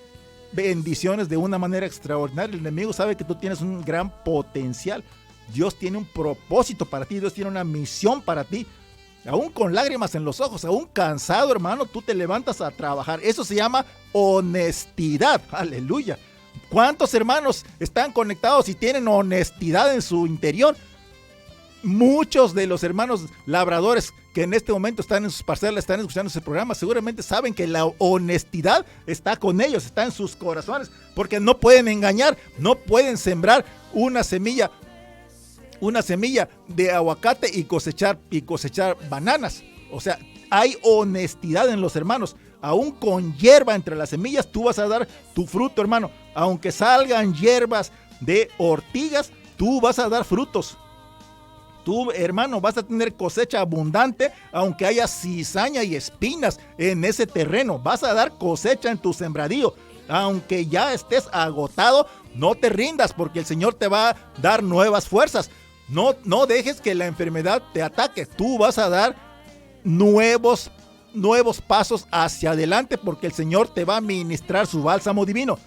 bendiciones de una manera extraordinaria. El enemigo sabe que tú tienes un gran potencial. Dios tiene un propósito para ti. Dios tiene una misión para ti. Aún con lágrimas en los ojos, aún cansado, hermano, tú te levantas a trabajar. Eso se llama honestidad. Aleluya. ¿Cuántos hermanos están conectados y tienen honestidad en su interior? Muchos de los hermanos labradores que en este momento están en sus parcelas, están escuchando ese programa, seguramente saben que la honestidad está con ellos, está en sus corazones, porque no pueden engañar, no pueden sembrar una semilla de aguacate y cosechar bananas. O sea, hay honestidad en los hermanos. Aún con hierba entre las semillas, tú vas a dar tu fruto, hermano. Aunque salgan hierbas de ortigas, tú vas a dar frutos. Tú, hermano, vas a tener cosecha abundante, aunque haya cizaña y espinas en ese terreno. Vas a dar cosecha en tu sembradío. Aunque ya estés agotado, no te rindas, porque el Señor te va a dar nuevas fuerzas. No dejes que la enfermedad te ataque. Tú vas a dar nuevos pasos hacia adelante, porque el Señor te va a ministrar su bálsamo divino.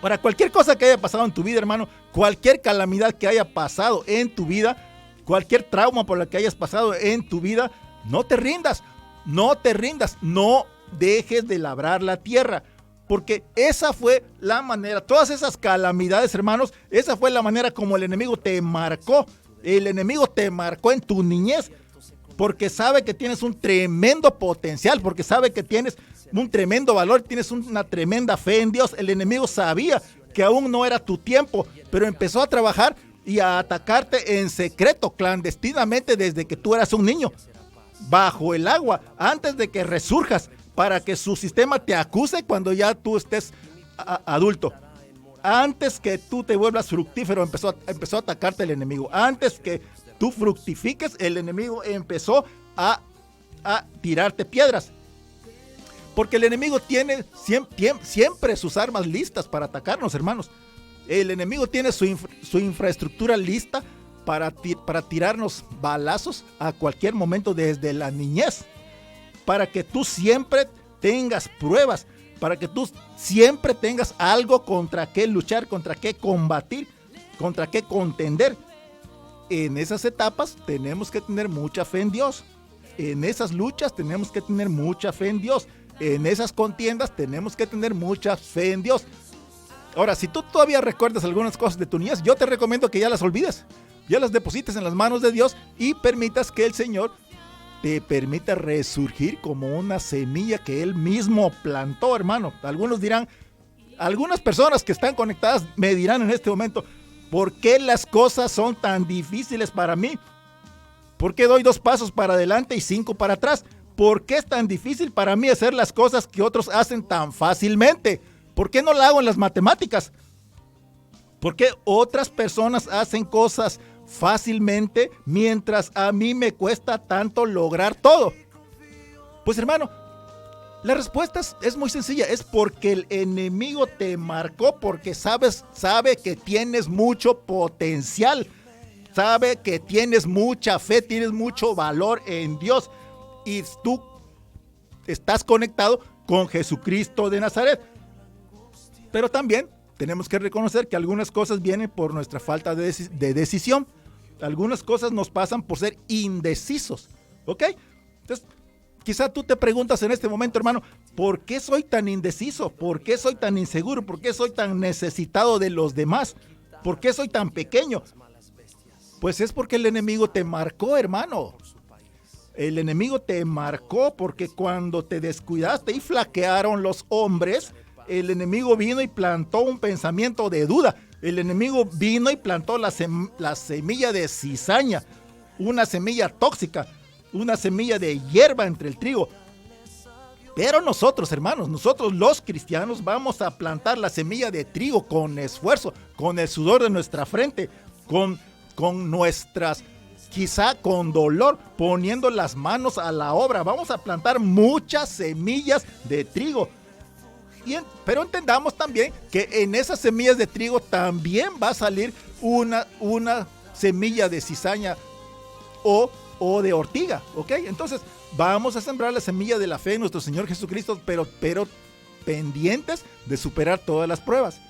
Ahora, cualquier cosa que haya pasado en tu vida, hermano, cualquier calamidad que haya pasado en tu vida, cualquier trauma por el que hayas pasado en tu vida, no te rindas, no dejes de labrar la tierra, porque esa fue la manera, todas esas calamidades, hermanos, esa fue la manera como el enemigo te marcó. El enemigo te marcó en tu niñez, porque sabe que tienes un tremendo potencial, porque sabe que tienes un tremendo valor, tienes una tremenda fe en Dios. El enemigo sabía que aún no era tu tiempo, pero empezó a trabajar y a atacarte en secreto, clandestinamente, desde que tú eras un niño, bajo el agua, antes de que resurjas, para que su sistema te acuse cuando ya tú estés adulto. Antes que tú te vuelvas fructífero, empezó a atacarte el enemigo. Antes que tú fructifiques, el enemigo empezó a tirarte piedras. Porque el enemigo tiene siempre sus armas listas para atacarnos, hermanos. El enemigo tiene su infraestructura lista para tirarnos balazos a cualquier momento desde la niñez. Para que tú siempre tengas pruebas, para que tú siempre tengas algo contra qué luchar, contra qué combatir, contra qué contender. En esas etapas tenemos que tener mucha fe en Dios. En esas luchas tenemos que tener mucha fe en Dios. En esas contiendas tenemos que tener mucha fe en Dios. Ahora, si tú todavía recuerdas algunas cosas de tu niñez, yo te recomiendo que ya las olvides, ya las deposites en las manos de Dios y permitas que el Señor te permita resurgir como una semilla que Él mismo plantó, hermano. Algunos dirán, algunas personas que están conectadas me dirán en este momento, ¿por qué las cosas son tan difíciles para mí? ¿Por qué doy 2 pasos para adelante y 5 para atrás? ¿Por qué es tan difícil para mí hacer las cosas que otros hacen tan fácilmente? ¿Por qué no la hago en las matemáticas? ¿Por qué otras personas hacen cosas fácilmente mientras a mí me cuesta tanto lograr todo? Pues hermano, la respuesta es muy sencilla. Es porque el enemigo te marcó, porque sabe que tienes mucho potencial, sabe que tienes mucha fe, tienes mucho valor en Dios y tú estás conectado con Jesucristo de Nazaret. Pero también tenemos que reconocer que algunas cosas vienen por nuestra falta de decisión. Algunas cosas nos pasan por ser indecisos, ¿ok? Entonces, quizá tú te preguntas en este momento, hermano, ¿por qué soy tan indeciso? ¿Por qué soy tan inseguro? ¿Por qué soy tan necesitado de los demás? ¿Por qué soy tan pequeño? Pues es porque el enemigo te marcó, hermano. El enemigo te marcó porque cuando te descuidaste y flaquearon los hombres, el enemigo vino y plantó un pensamiento de duda. El enemigo vino y plantó la semilla de cizaña, una semilla tóxica, una semilla de hierba entre el trigo. Pero nosotros, hermanos, nosotros los cristianos vamos a plantar la semilla de trigo con esfuerzo, con el sudor de nuestra frente, con nuestras, quizá con dolor, poniendo las manos a la obra. Vamos a plantar muchas semillas de trigo. Pero entendamos también que en esas semillas de trigo también va a salir una semilla de cizaña o de ortiga, ¿ok? Entonces vamos a sembrar la semilla de la fe en nuestro Señor Jesucristo, pero pendientes de superar todas las pruebas,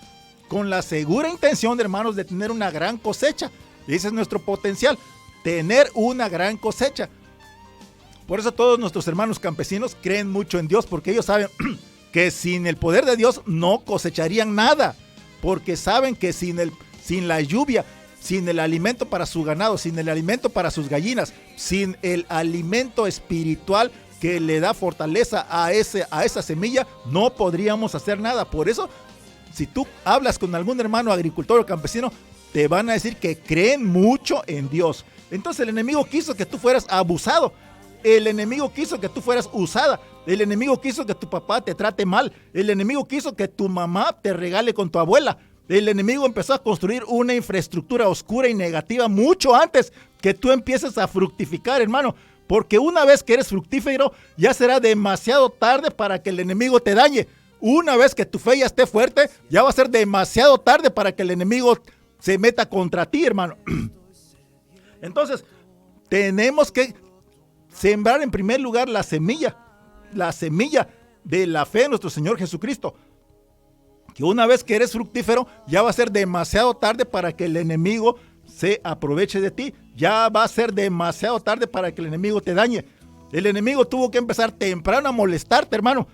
con la segura intención, hermanos, de tener una gran cosecha. Ese es nuestro potencial, tener una gran cosecha. Por eso todos nuestros hermanos campesinos creen mucho en Dios, porque ellos saben que sin el poder de Dios no cosecharían nada, porque saben que sin la lluvia, sin el alimento para su ganado, sin el alimento para sus gallinas, sin el alimento espiritual que le da fortaleza a esa semilla, no podríamos hacer nada. Por eso, si tú hablas con algún hermano agricultor o campesino, te van a decir que creen mucho en Dios. Entonces el enemigo quiso que tú fueras abusado. El enemigo quiso que tú fueras usada. El enemigo quiso que tu papá te trate mal. El enemigo quiso que tu mamá te regale con tu abuela. El enemigo empezó a construir una infraestructura oscura y negativa mucho antes que tú empieces a fructificar, hermano. Porque una vez que eres fructífero, ya será demasiado tarde para que el enemigo te dañe. Una vez que tu fe ya esté fuerte, ya va a ser demasiado tarde para que el enemigo se meta contra ti, hermano. Entonces, tenemos que sembrar en primer lugar la semilla de la fe en nuestro Señor Jesucristo. Que una vez que eres fructífero, ya va a ser demasiado tarde para que el enemigo se aproveche de ti. Ya va a ser demasiado tarde para que el enemigo te dañe. El enemigo tuvo que empezar temprano a molestarte, hermano.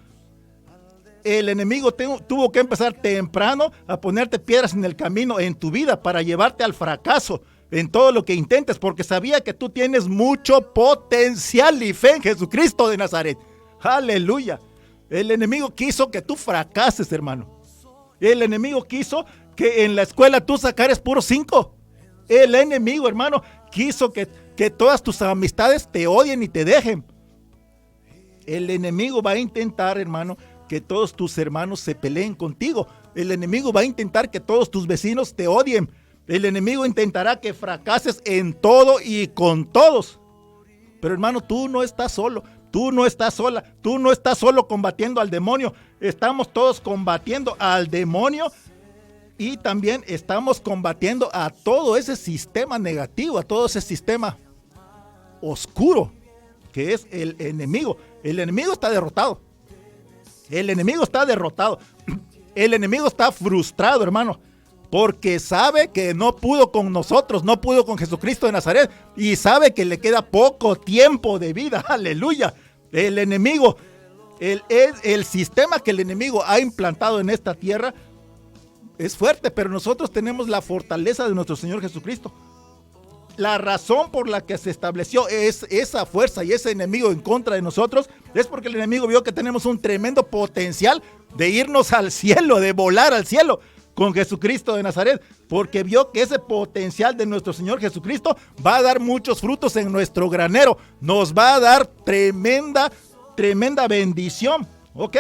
El enemigo tuvo que empezar temprano a ponerte piedras en el camino en tu vida para llevarte al fracaso en todo lo que intentes, porque sabía que tú tienes mucho potencial y fe en Jesucristo de Nazaret. Aleluya. El enemigo quiso que tú fracases, hermano. El enemigo quiso que en la escuela tú sacares puros 5. El enemigo, hermano, quiso que todas tus amistades te odien y te dejen. El enemigo va a intentar, hermano, que todos tus hermanos se peleen contigo. El enemigo va a intentar que todos tus vecinos te odien. El enemigo intentará que fracases en todo y con todos. Pero hermano, tú no estás solo. Tú no estás sola. Tú no estás solo combatiendo al demonio. Estamos todos combatiendo al demonio. Y también estamos combatiendo a todo ese sistema negativo, a todo ese sistema oscuro que es el enemigo. El enemigo está derrotado. El enemigo está derrotado. El enemigo está frustrado, hermano, porque sabe que no pudo con nosotros, no pudo con Jesucristo de Nazaret y sabe que le queda poco tiempo de vida. Aleluya. El enemigo, el sistema que el enemigo ha implantado en esta tierra, es fuerte, pero nosotros tenemos la fortaleza de nuestro Señor Jesucristo. La razón por la que se estableció esa fuerza y ese enemigo en contra de nosotros es porque el enemigo vio que tenemos un tremendo potencial de irnos al cielo, de volar al cielo con Jesucristo de Nazaret, porque vio que ese potencial de nuestro Señor Jesucristo va a dar muchos frutos en nuestro granero, nos va a dar tremenda bendición, ¿ok?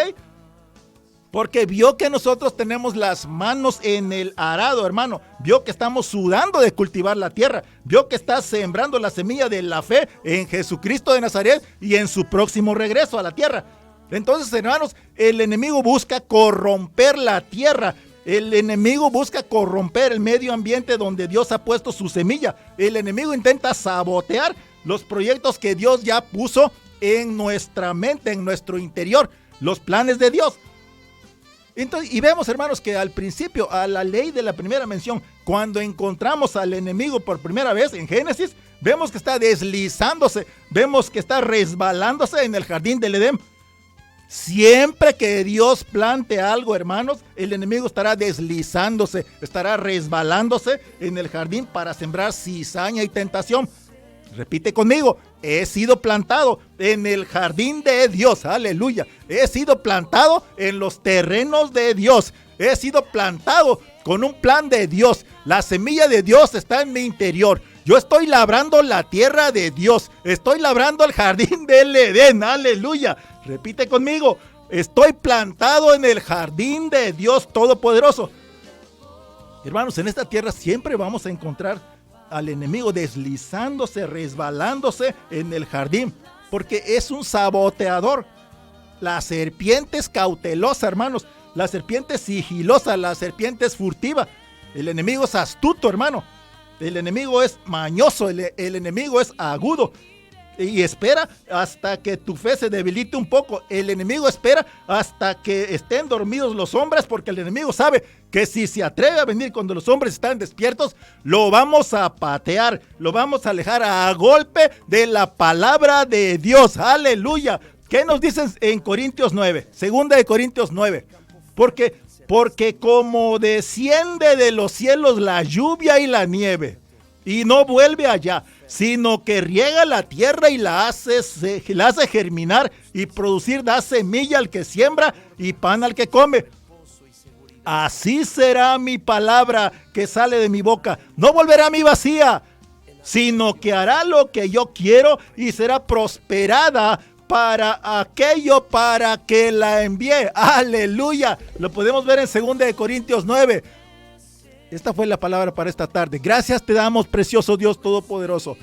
Porque vio que nosotros tenemos las manos en el arado, hermano. Vio que estamos sudando de cultivar la tierra. Vio que está sembrando la semilla de la fe en Jesucristo de Nazaret y en su próximo regreso a la tierra. Entonces, hermanos, el enemigo busca corromper la tierra. El enemigo busca corromper el medio ambiente donde Dios ha puesto su semilla. El enemigo intenta sabotear los proyectos que Dios ya puso en nuestra mente, en nuestro interior. Los planes de Dios. Entonces, y vemos, hermanos, que al principio, a la ley de la primera mención, cuando encontramos al enemigo por primera vez en Génesis, vemos que está deslizándose, vemos que está resbalándose en el jardín del Edén. Siempre que Dios plante algo, hermanos, el enemigo estará deslizándose, estará resbalándose en el jardín para sembrar cizaña y tentación. Repite conmigo, he sido plantado en el jardín de Dios, aleluya. He sido plantado en los terrenos de Dios. He sido plantado con un plan de Dios. La semilla de Dios está en mi interior. Yo estoy labrando la tierra de Dios. Estoy labrando el jardín del Edén, aleluya. Repite conmigo, estoy plantado en el jardín de Dios Todopoderoso. Hermanos, en esta tierra siempre vamos a encontrar al enemigo deslizándose, resbalándose en el jardín, porque es un saboteador. La serpiente es cautelosa, hermanos. La serpiente es sigilosa, la serpiente es furtiva. El enemigo es astuto, hermano. El enemigo es mañoso, el enemigo es agudo. Y espera hasta que tu fe se debilite un poco. El enemigo espera hasta que estén dormidos los hombres, porque el enemigo sabe que si se atreve a venir cuando los hombres están despiertos, lo vamos a patear, lo vamos a alejar a golpe de la palabra de Dios. Aleluya. ¿Qué nos dicen en Corintios 9? Segunda de Corintios 9. Porque como desciende de los cielos la lluvia y la nieve, y no vuelve allá, sino que riega la tierra y la hace germinar y producir, da semilla al que siembra y pan al que come. Así será mi palabra que sale de mi boca. No volverá a mí vacía, sino que hará lo que yo quiero y será prosperada para aquello para que la envíe. Aleluya. Lo podemos ver en 2 de Corintios 9. Esta fue la palabra para esta tarde. Gracias te damos, precioso Dios Todopoderoso.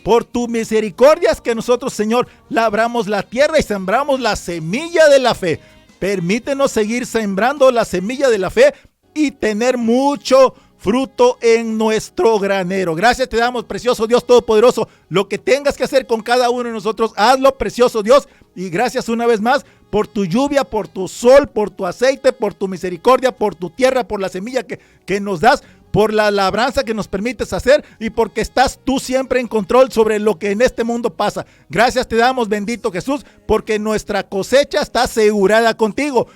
Por tu misericordia es que nosotros, Señor, labramos la tierra y sembramos la semilla de la fe. Permítenos seguir sembrando la semilla de la fe y tener mucho fruto en nuestro granero. Gracias te damos, precioso Dios Todopoderoso. Lo que tengas que hacer con cada uno de nosotros, hazlo, precioso Dios. Y gracias una vez más por tu lluvia, por tu sol, por tu aceite, por tu misericordia, por tu tierra, por la semilla que nos das, por la labranza que nos permites hacer y porque estás tú siempre en control sobre lo que en este mundo pasa. Gracias te damos, bendito Jesús, porque nuestra cosecha está asegurada contigo.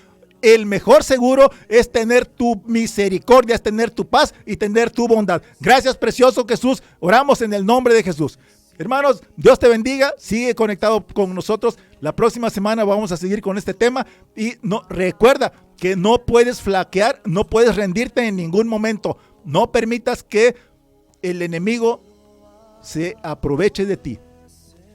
El mejor seguro es tener tu misericordia, es tener tu paz y tener tu bondad. Gracias, precioso Jesús. Oramos en el nombre de Jesús. Hermanos, Dios te bendiga. Sigue conectado con nosotros. La próxima semana vamos a seguir con este tema. Y recuerda que no puedes flaquear, no puedes rendirte en ningún momento. No permitas que el enemigo se aproveche de ti.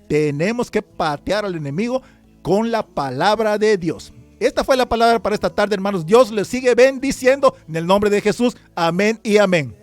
Tenemos que patear al enemigo con la palabra de Dios. Esta fue la palabra para esta tarde, hermanos. Dios les sigue bendiciendo en el nombre de Jesús. Amén y amén.